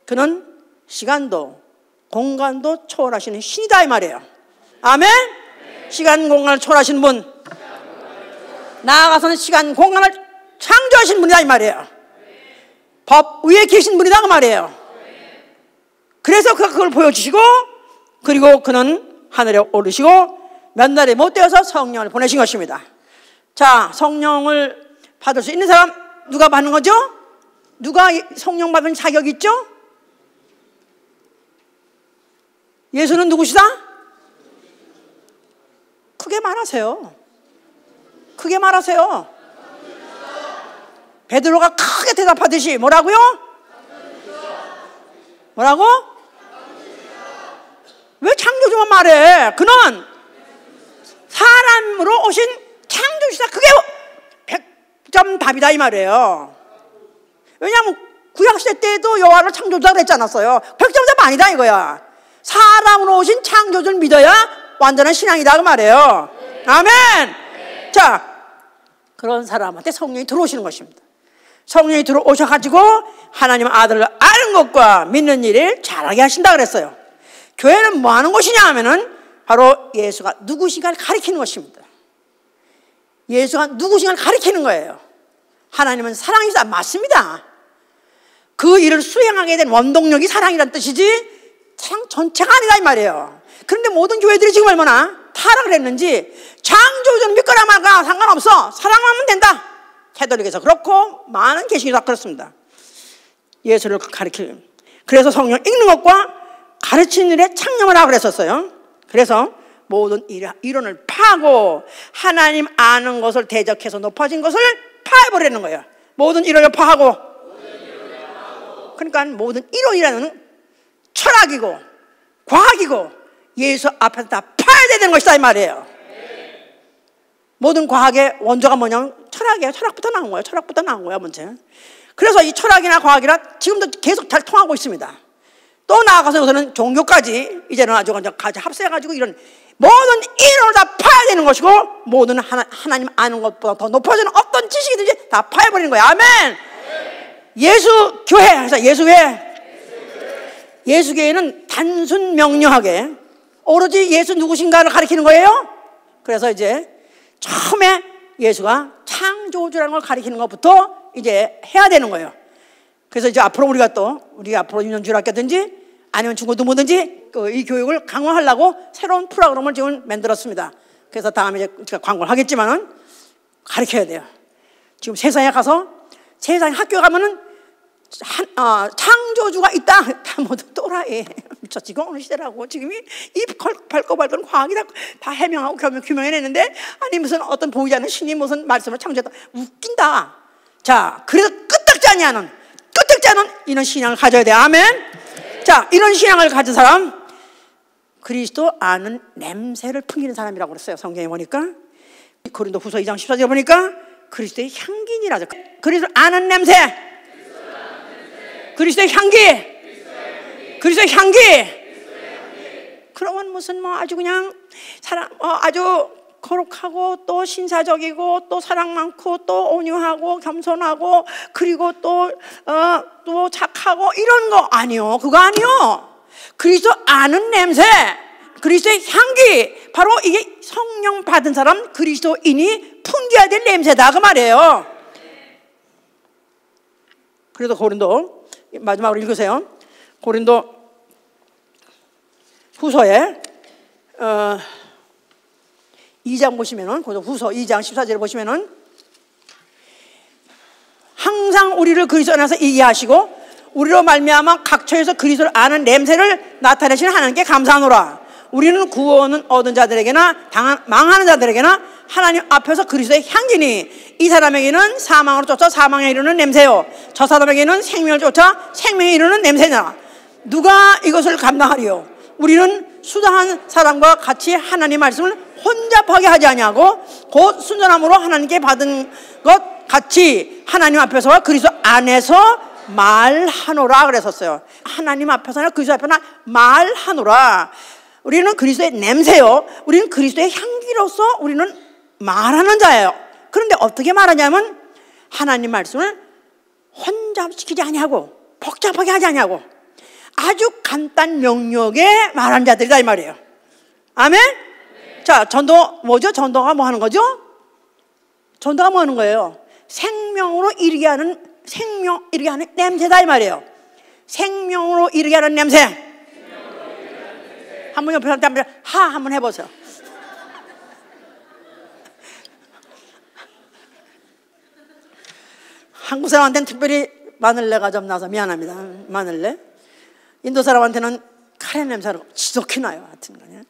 그는 시간도 공간도 초월하시는 신이다 이 말이에요. 아멘? 시간 공간을 초월하시는 분, 나아가서는 시간 공간을 창조하신 분이다 이 말이에요. 법 위에 계신 분이다 그 말이에요. 그래서 그걸 보여주시고, 그리고 그는 하늘에 오르시고 몇 날이 못 되어서 성령을 보내신 것입니다. 자, 성령을 받을 수 있는 사람 누가 받는 거죠? 누가 성령 받은 자격이 있죠? 예수는 누구시다? 크게 말하세요. 크게 말하세요. 베드로가 크게 대답하듯이 뭐라고요? 뭐라고? 왜 창조주만 말해? 그는 사람으로 오신 창조주다. 그게 100점 답이다 이 말이에요. 왜냐하면 구약시대 때도 여호와를 창조주라 그랬지 않았어요? 100점 답 아니다 이거야. 사람으로 오신 창조주를 믿어야 완전한 신앙이다 그 말이에요. 아멘. 자, 그런 사람한테 성령이 들어오시는 것입니다. 성령이 들어오셔가지고 하나님 아들을 아는 것과 믿는 일을 잘하게 하신다 그랬어요. 교회는 뭐 하는 곳이냐 하면은 바로 예수가 누구신가를 가리키는 것입니다. 예수가 누구신가를 가리키는 거예요. 하나님은 사랑이다. 맞습니다. 그 일을 수행하게 된 원동력이 사랑이란 뜻이지 사랑 전체가 아니다 이 말이에요. 그런데 모든 교회들이 지금 얼마나 타락을 했는지, 창조주는 믿거나 말거나 상관없어, 사랑하면 된다. 캐톨릭에서 그렇고 많은 개신교도 그렇습니다. 예수를 가리키는, 그래서 성령 읽는 것과 가르치는 일에 창념을 하고 그랬었어요. 그래서 모든 이론을 파고 하나님 아는 것을 대적해서 높아진 것을 파해버리는 거예요. 모든 이론을 파하고, 그러니까 모든 이론이라는 철학이고 과학이고 예수 앞에서 다 파야 되는 것이다 이 말이에요. 모든 과학의 원조가 뭐냐면 철학이에요. 철학부터 나온 거예요. 철학부터 나온 거예요, 문제. 그래서 이 철학이나 과학이나 지금도 계속 잘 통하고 있습니다. 또 나아가서 여기서는 종교까지 이제는 아주 합세해가지고 이런 모든 이론을 다 파야 되는 것이고, 모든 하나님 아는 것보다 더 높아지는 어떤 지식이든지 다 파해버리는 거예요. 아멘. 예수교회, 그래서 예수교회는 단순 명료하게 오로지 예수 누구신가를 가리키는 거예요. 그래서 이제 처음에 예수가 창조주라는 걸 가리키는 것부터 이제 해야 되는 거예요. 그래서 이제 앞으로 우리가 앞으로 유년주일학교든지 아니면 중고등 뭐든지 이 교육을 강화하려고 새로운 프로그램을 지금 만들었습니다. 그래서 다음에 이제 제가 광고를 하겠지만은 가르쳐야 돼요. 지금 세상에 가서 세상에 학교 가면은 창조주가 있다. 다 모두 또라이. 미쳤지. 어느 시대라고. 지금이 이 밝고 밝은 과학이 다 해명하고 규명해냈는데, 아니 무슨 어떤 보이지 않는 신이 무슨 말씀을 창조했다. 웃긴다. 자, 그래서 끄떡지 않은 이런 신앙을 가져야 돼. 아멘. 자, 이런 신앙을 가진 사람, 그리스도 아는 냄새를 풍기는 사람이라고 그랬어요. 성경에 보니까 고린도후서 2장 14절에 보니까 그리스도의 향기니라죠. 그리스도 아는 냄새, 그리스도의 향기, 그리스도의 향기. 그러면 무슨 뭐 아주 그냥 사람 아주 거룩하고 또 신사적이고 또 사랑 많고 또 온유하고 겸손하고 그리고 또 착하고 이런 거 아니요. 그거 아니요. 그리스도 아는 냄새, 그리스도의 향기, 바로 이게 성령 받은 사람 그리스도인이 풍겨야 될 냄새다 그 말이에요. 그래서 고린도 마지막으로 읽으세요. 고린도 후서에 2장 보시면은, 후서 2장 14절에 보시면은, 항상 우리를 그리스도 안에서 이해하시고 우리로 말미암아 각 처에서 그리스도를 아는 냄새를 나타내시는 하나님께 감사하노라. 우리는 구원은 얻은 자들에게나 망하는 자들에게나 하나님 앞에서 그리스도의 향기니, 이 사람에게는 사망으로 쫓아 사망에 이르는 냄새요, 저 사람에게는 생명을 쫓아 생명에 이르는 냄새냐. 누가 이것을 감당하리요? 우리는 수당한 사람과 같이 하나님 말씀을 혼잡하게 하지 아니하고 곧 순전함으로 하나님께 받은 것 같이 하나님 앞에서와 그리스도 안에서 말하노라 그랬었어요. 하나님 앞에서나 그리스도 앞에나 말하노라. 우리는 그리스도의 냄새요, 우리는 그리스도의 향기로서 우리는 말하는 자예요. 그런데 어떻게 말하냐면 하나님 말씀을 혼잡시키지 아니하고 복잡하게 하지 아니하고 아주 간단 명료하게 말하는 자들이다 이 말이에요. 아멘? 네. 자, 전도 뭐죠? 전도가 뭐 하는 거죠? 전도가 뭐 하는 거예요? 생명으로 이르게 하는 냄새다 이 말이에요. 생명으로 이르게 하는 냄새. 한번 옆에 사람한테 한번 해보세요. 한국 사람한테는 특별히 마늘내가 좀 나서 미안합니다. 마늘내. 인도 사람한테는 카레 냄새가 지독히 나요. 하여튼 그냥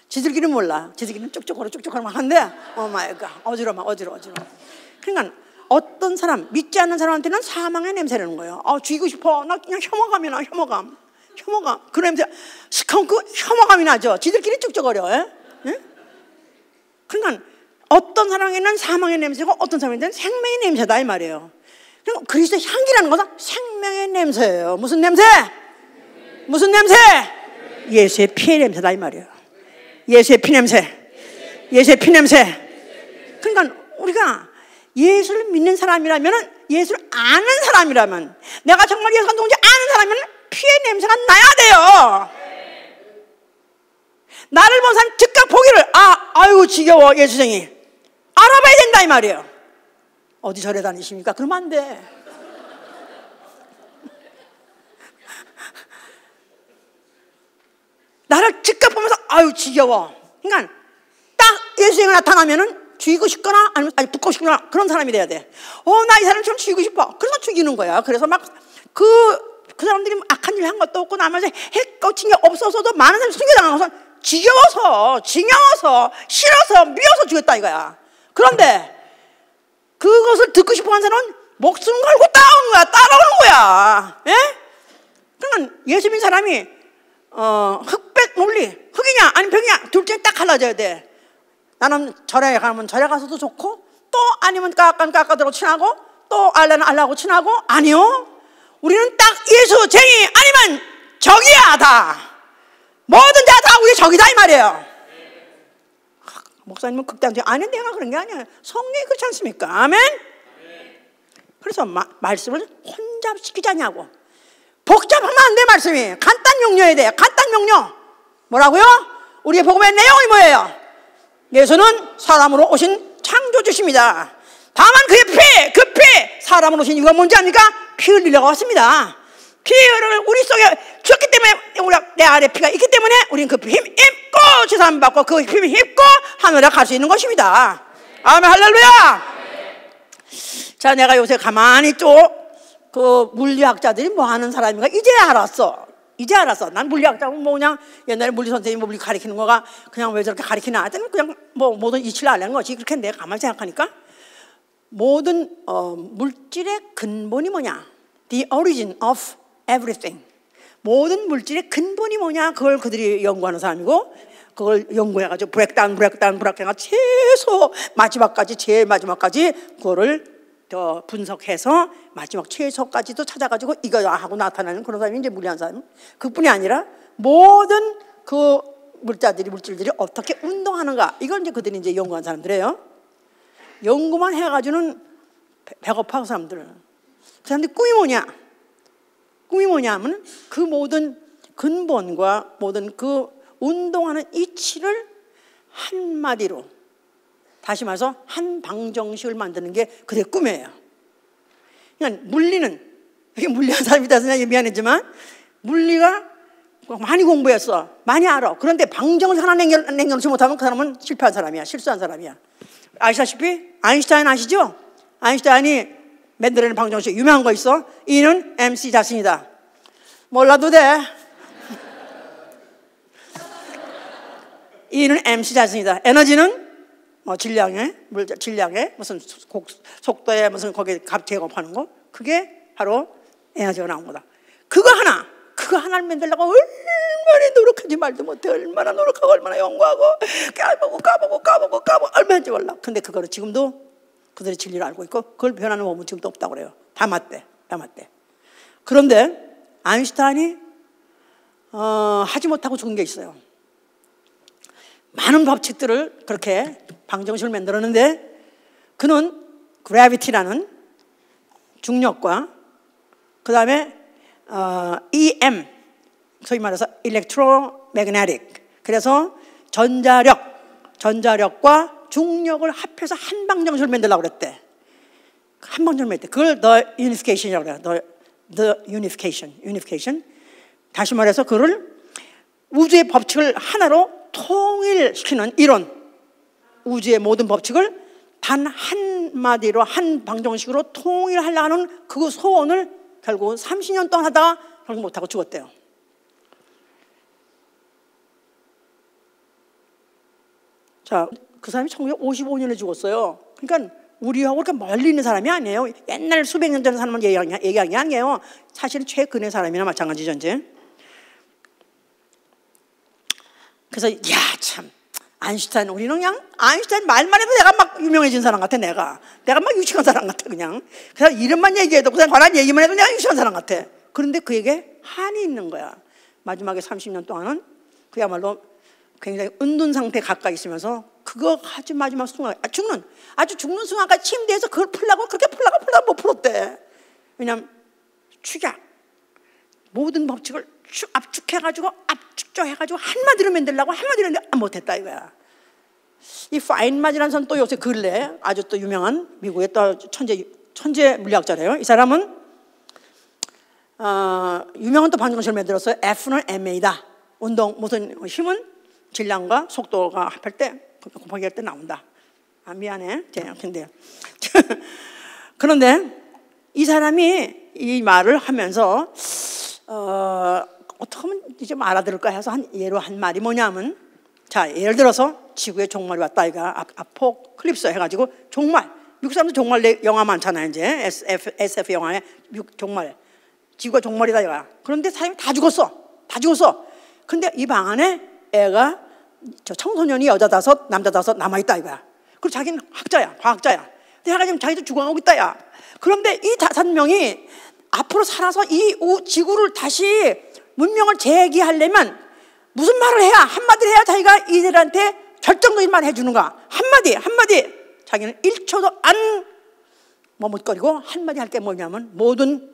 지들끼리 몰라. 지들끼리는 쭉쭉거려 하는데 오마이갓 어지러워. 그러니까 어떤 사람, 믿지 않는 사람한테는 사망의 냄새라는 거예요. 죽이고 싶어. 나 그냥 혐오감이 나. 혐오감. 그 냄새, 스컹크 혐오감이 나죠. 지들끼리 쭉쭉거려. 예? 그러니까 어떤 사람에게는 사망의 냄새고 어떤 사람에게는 생명의 냄새다 이 말이에요. 그리고 그리스도의 향기라는 것은 생명의 냄새예요. 무슨 냄새? 예수의 피의 냄새다 이 말이에요. 예수의 피 냄새. 그러니까 우리가 예수를 믿는 사람이라면, 예수를 아는 사람이라면, 내가 정말 예수가 누군지 아는 사람이면 피의 냄새가 나야 돼요. 나를 본 사람 즉각 보기를 아이고 지겨워 예수쟁이 알아봐야 된다 이 말이에요. 어디 절에 다니십니까? 그러면 안 돼. 나를 즉각 보면서 아유 지겨워. 그러니까 딱 예수님이 나타나면은 죽이고 싶거나 아니면 붙고 싶거나 그런 사람이 돼야 돼. 나 이 사람 좀 죽이고 싶어. 그래서 죽이는 거야. 그래서 막 그 사람들이 악한 일 한 것도 없고 나머지 해거친 게 없어서도 많은 사람이 숨겨당하고서 지겨워서 징여워서 싫어서 미워서 죽였다 이거야. 그런데 그것을 듣고 싶어 하는 사람은 목숨 걸고 따라오는 거야. 따라오는 거야. 예? 그러니까 예수 믿는 사람이 흑백 논리, 흑이냐 아니면 벽이냐 둘 중에 딱 갈라져야 돼. 나는 절에 가면 절에 가서도 좋고, 또 아니면 깎아들고 친하고, 또 알라는 알라고 친하고. 아니요, 우리는 딱 예수 쟁이 아니면 적이야. 다 뭐든 다 우리 적이다 이 말이에요. 목사님은 극단적이 아닌데 내가 그런 게 아니에요. 성령이 그렇지 않습니까? 아멘. 그래서 말씀을 혼잡시키자냐고. 복잡하면 안 돼. 말씀이 간단 명료해야 돼. 간단 명료. 뭐라고요? 우리의 복음의 내용이 뭐예요? 예수는 사람으로 오신 창조주십니다. 다만 그의 피, 사람으로 오신 이유가 뭔지 압니까? 피 흘리려고 왔습니다. 피를 우리 속에 주었기 때문에, 내 안에 피가 있기 때문에 우리는 그 피 힘입고 죄사함 받고 그 힘을 힘입고 하늘에 갈 수 있는 것입니다. 아멘. 할렐루야. 자, 내가 요새 가만히 그 물리학자들이 뭐 하는 사람인가 이제 알았어. 난 물리학자고 뭐 그냥 옛날에 물리 선생님이 물리 가리키는 거가 그냥 왜 저렇게 가리키나 하더니 그냥 뭐 모든 이치를 알려는 거지. 그렇게 내가 가만히 생각하니까 모든 물질의 근본이 뭐냐? The origin of everything. 모든 물질의 근본이 뭐냐? 그걸 그들이 연구하는 사람이고, 그걸 연구해가지고 브렉다운 최소 마지막까지, 제일 마지막까지 그거를 더 분석해서 마지막 최소까지도 찾아가지고 이거 하고 나타나는 그런 사람이 이제 물리한 사람. 그뿐이 아니라 모든 그 물질들이 어떻게 운동하는가, 이걸 이제 그들이 이제 연구한 사람들이에요. 연구만 해가지고는 배고파 그 사람들. 그 사람들 꿈이 뭐냐? 꿈이 뭐냐면 그 모든 근본과 모든 그 운동하는 이치를 한마디로, 다시 말해서 한 방정식을 만드는 게 그들의 꿈이에요. 그러니까 물리는, 이게 물리한 사람이다 해서 미안하지만, 물리가 많이 공부했어, 많이 알아. 그런데 방정을 하나 남겨놓지 못하면 그 사람은 실패한 사람이야, 실수한 사람이야. 아시다시피 아인슈타인 아시죠? 아인슈타인이 만들어낸 방정식 유명한 거 있어. E는 MC 자신이다. 몰라도 돼. E는 MC 자신이다. 에너지는 뭐 질량에 무슨 속도에 무슨 거기에 값 제곱하는 거, 그게 바로 에너지가 나온 거다. 그거 하나를 만들려고 얼마나 노력하지 말도 못해. 얼마나 노력하고 얼마나 연구하고 까보고 얼마나 몰라. 근데 그거를 지금도 그들의 진리를 알고 있고 그걸 변하는 법은 지금도 없다고 그래요. 다 맞대. 그런데 아인슈타인이 하지 못하고 죽은 게 있어요. 많은 법칙들을 그렇게 방정식을 만들었는데, 그는 그래비티라는 중력과 그 다음에 EM, 소위 말해서 일렉트로매그네틱, 그래서 전자력과 중력을 합해서 한 방정식을 만들려고 그랬대. 한 방정식을 만들었대. 그걸 The Unification이라고 그래요. The Unification. 다시 말해서 그를 우주의 법칙을 하나로 통일시키는 이론, 우주의 모든 법칙을 단 한마디로 한 방정식으로 통일하려는 그 소원을 결국은 30년 동안 하다가 결국 못하고 죽었대요. 자, 그 사람이 1955년에 죽었어요. 그러니까 우리하고 그렇게 멀리 있는 사람이 아니에요. 옛날 수백 년 전에 사람을 얘기한 게 아니에요. 사실은 최근의 사람이나 마찬가지죠 이제. 그래서 참 아인슈타인, 우리는 그냥 아인슈타인 말만 해도 내가 막 유명해진 사람 같아. 내가 막 유식한 사람 같아 그냥. 그래서 이름만 얘기해도 그냥 관한 얘기만 해도 내가 유식한 사람 같아. 그런데 그에게 한이 있는 거야. 마지막에 30년 동안은 그야말로 굉장히 은둔 상태에 가까이 있으면서 그거 아주 마지막 순간, 죽는 순간까지 침대에서 그걸 풀라고 그렇게 풀라고 못 풀었대. 왜냐면 축약, 모든 법칙을 압축해가지고 한마디로 만들려고 한마디로 했는데 못했다 이거야. 이 파인만이라는 사람 또 요새 근래 아주 또 유명한 미국의 또 천재 물리학자래요. 이 사람은 유명한 또 방정식을 만들었어요. F는 ma다. 운동 무슨 힘은 질량과 속도가 합할 때 곱하기 할 때 나온다. 미안해. 근데 그런데 이 사람이 이 말을 하면서 어떻게 하면 이제 알아들을까 해서 예로 한 말이 뭐냐면, 자, 예를 들어서 지구에 종말이 왔다 이가 아포클립스 해가지고 종말 미국 사람들 종말 영화 많잖아요. 이제 SF 영화에 종말, 지구가 종말이다 이거야. 그런데 사람이 다 죽었어. 다 죽었어. 근데 이 방 안에 애가, 저 청소년이 여자 5, 남자 5 남아있다 이거야. 그리고 자기는 학자야, 과학자야. 근데 애가 지금 자기도 죽어가고 있다 야. 그런데 이 5명이 앞으로 살아서 이 지구를 다시 문명을 재기하려면 무슨 말을 해야, 한마디를 해야 자기가 이들한테 결정적인 말을 해주는가. 한마디 자기는 1초도 안 머뭇거리고 한마디 할 게 뭐냐면 모든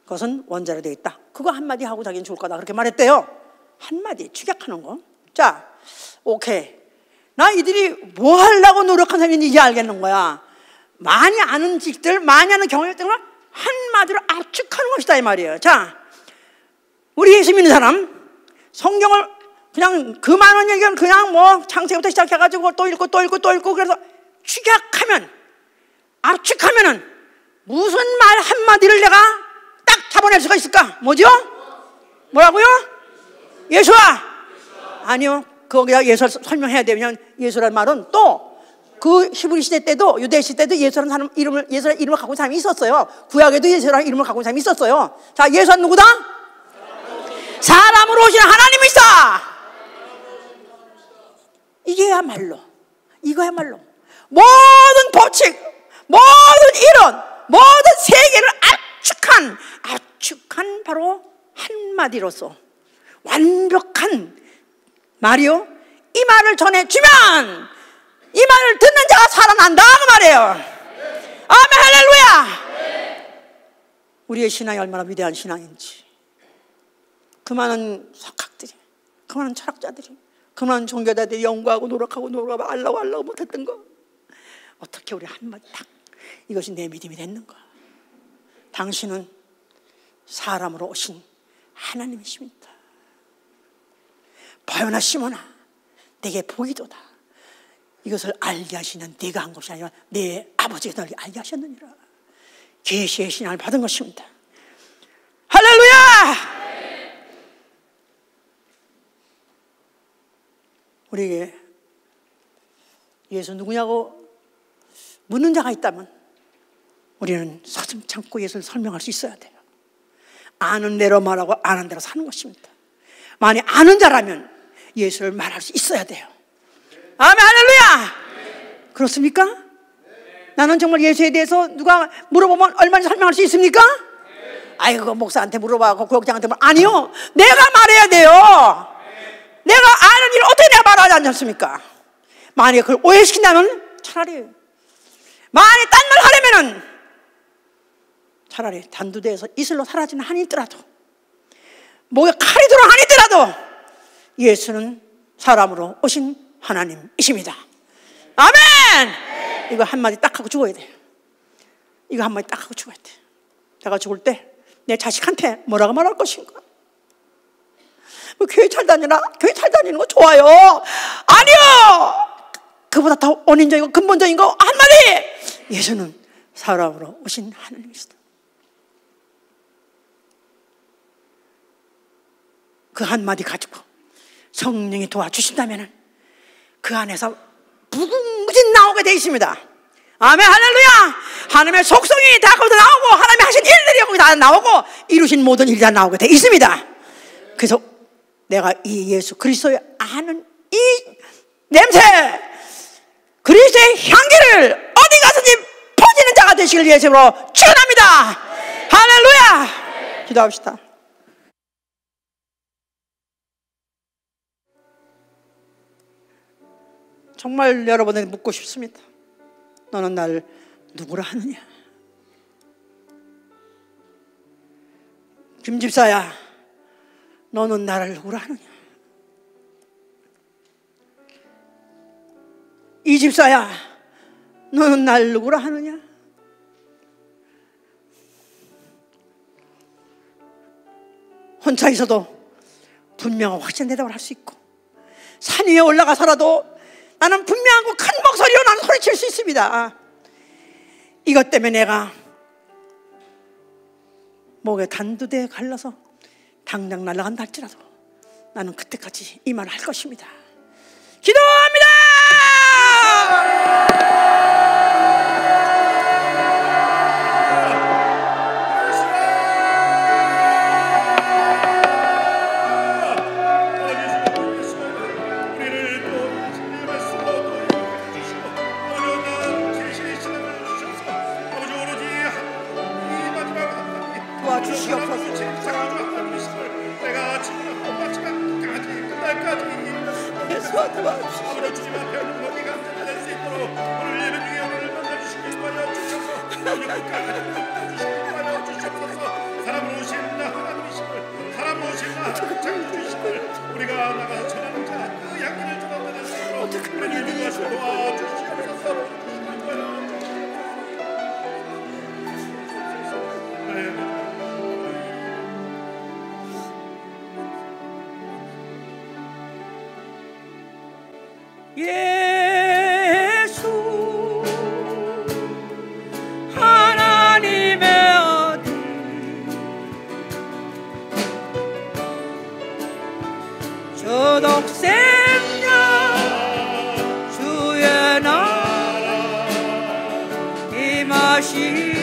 것은 원자로 되어 있다. 그거 한마디 하고 자기는 죽을 거다 그렇게 말했대요. 한마디 축약하는 거. 자, 오케이. 나 이들이 뭐 하려고 노력한 사람인지 이제 알겠는 거야. 많이 아는 지식들, 많이 아는 경험들 때문에 한마디로 압축하는 것이다 이 말이에요. 자, 우리 예수 믿는 사람 성경을 그냥 그 많은 얘기는 그냥 뭐 창세부터 시작해가지고 또 읽고 그래서 축약하면, 압축하면은 무슨 말 한마디를 내가 딱 잡아낼 수가 있을까? 뭐죠? 뭐라고요? 예수와? 아니요. 거기다 예수를 설명해야 되면 예수라는 말은 또 그 히브리 시대 때도, 유대 시대 때도 예수라는 사람 예수라는 이름을 갖고 있는 사람이 있었어요. 구약에도 예수라는 이름을 갖고 있는 사람이 있었어요. 자, 예수는 누구다? 사람으로 오신 하나님이시다. 이거야말로 모든 법칙, 모든 이론, 모든 세계를 압축한 바로 한마디로서 완벽한 말이요. 이 말을 전해주면 이 말을 듣는 자가 살아난다 그 말이에요. 아멘, 할렐루야. 우리의 신앙이 얼마나 위대한 신앙인지, 그 많은 석학들이, 그 많은 철학자들이, 그 많은 종교자들이 연구하고 노력하고 알라고 못했던 거, 어떻게 우리 한마디 딱 이것이 내 믿음이 됐는가. 당신은 사람으로 오신 하나님이십니다. 바요나 시몬아, 내게 보이도다. 이것을 알게 하시는 네가 한 것이 아니라 내 아버지가 너를 알게 하셨느니라. 계시의 신앙을 받은 것입니다. 할렐루야. 우리에게 예수 누구냐고 묻는 자가 있다면 우리는 서슴 참고 예수를 설명할 수 있어야 돼요. 아는 대로 말하고 아는 대로 사는 것입니다. 만약 아는 자라면 예수를 말할 수 있어야 돼요. 아멘, 할렐루야. 그렇습니까? 나는 정말 예수에 대해서 누가 물어보면 얼마나 설명할 수 있습니까? 아이고, 목사한테 물어봐고 구역장한테 물어봐. 아니요, 내가 말해야 돼요. 내가 아는 일을 어떻게 내가 말하지 않습니까? 만약에 그걸 오해시킨다면 차라리, 만약에 딴 말 하려면은 차라리 단두대에서 이슬로 사라지는 한이 있더라도, 목에 칼이 들어온 한이 있더라도 예수는 사람으로 오신 하나님이십니다. 아멘. 이거 한마디 딱 하고 죽어야 돼요. 이거 한마디 딱 하고 죽어야 돼요. 내가 죽을 때 내 자식한테 뭐라고 말할 것인가? 뭐 교회 잘 다니나? 교회 잘 다니는 거 좋아요. 아니요. 그보다 더 원인적이고 근본적인 거 한마디. 예수는 사람으로 오신 하나님이시다. 그 한마디 가지고 성령이 도와주신다면 그 안에서 무궁무진 나오게 되어 있습니다. 아멘, 할렐루야. 하나님의 속성이 다 거기서 나오고 하나님이 하신 일들이 거기 다 나오고 이루신 모든 일이 다 나오게 되어 있습니다. 그래서 내가 이 예수 그리스도의 아는 이 냄새, 그리스도의 향기를 어디 가서든지 퍼지는 자가 되시길 예수로 축원합니다. 할렐루야. 기도합시다. 정말 여러분에게 묻고 싶습니다. 너는 나를 누구라 하느냐? 김 집사야, 너는 나를 누구라 하느냐? 이 집사야, 너는 나를 누구라 하느냐? 혼자 있어도 분명한 확실한 대답을 할 수 있고, 산 위에 올라가서라도 나는 분명하고 큰 목소리로 나는 소리칠 수 있습니다. 이것 때문에 내가 목에 단두대에 갈라서 당장 날아간다 할지라도 나는 그때까지 이 말을 할 것입니다. 기도합니다. 주시옵소서. 내가 지금 마지막까지 끝날까지 예수와 도와주시옵소서. 아버지 주님 앞에 거기 감사될 수 있도록 오늘 예배 중에 오늘 만나주시길 바여 주셔서 오늘 끝까지 주시길 바여 주시옵소서. 사람으로 오신 나 하나님이심을 사람으로 오신 나 하나님 창조주심을 우리가 나가서 전하는 자그 양면을 전하는 수 있도록 우리를 위하여 도와주시옵소서. 예수 하나님의 아들 저 독생자 주의 나라 임하시네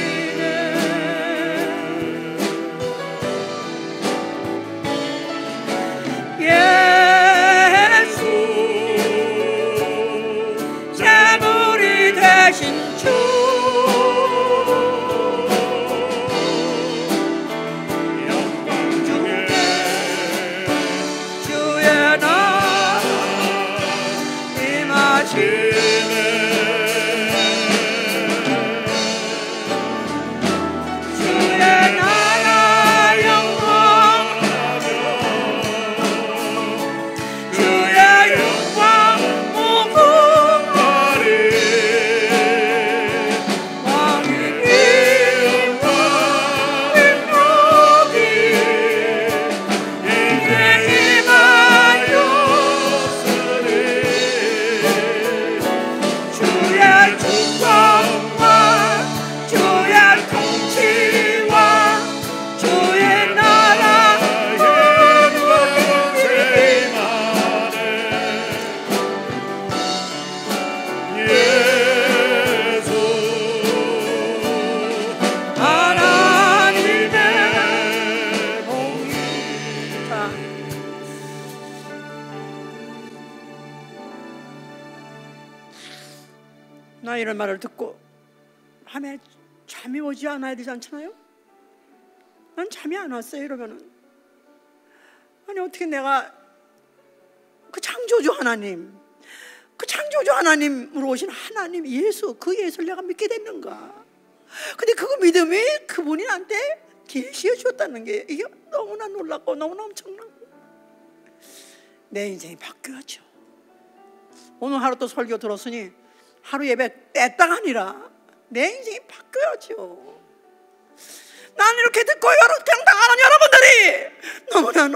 나 이런 말을 듣고 밤에 잠이 오지 않아야 되지 않잖아요? 난 잠이 안 왔어요. 이러면은 아니 어떻게 내가 그 창조주 하나님, 그 창조주 하나님으로 오신 하나님 예수, 그 예수를 내가 믿게 됐는가? 근데 그 믿음이 그분이 나한테 계시해 주었다는 게 이게 너무나 놀랍고 너무나 엄청나고 내 인생이 바뀌었죠. 오늘 하루 또 설교 들었으니 하루 예배 뺐다가 아니라 내 인생이 바뀌어야죠. 난 이렇게 듣고 그냥 당하는 여러분들이 너무나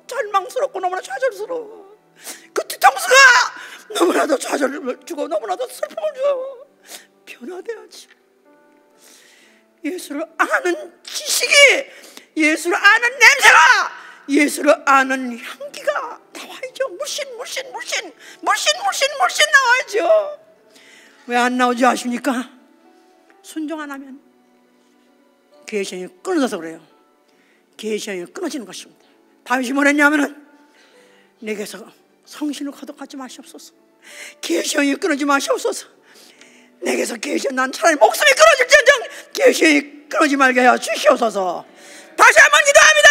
절망스럽고 너무나 좌절스러워. 그 뒤통수가 너무나도 좌절을 주고 너무나도 슬픔을 줘. 변화돼야지. 예수를 아는 지식이, 예수를 아는 냄새가, 예수를 아는 향기가 나와야죠. 물씬 나와야죠. 왜 안 나오지 아십니까? 순종 안 하면 계시형이 끊어져서 그래요. 계시형이 끊어지는 것입니다. 다윗이 뭐랬냐면은 내게서 성신을 거둬가지 마시옵소서. 계시형이 끊어지 마시옵소서. 내게서 계시형, 난 차라리 목숨이 끊어질지언정 계시형이 끊어지 말게 하여 주시옵소서. 다시 한번 기도합니다.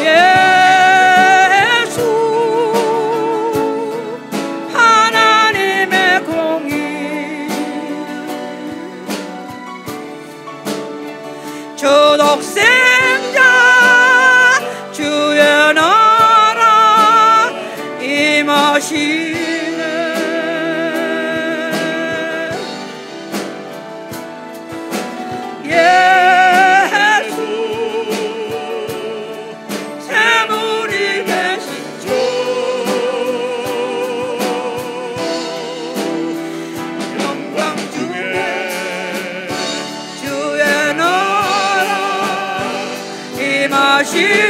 예. 주시옵소서.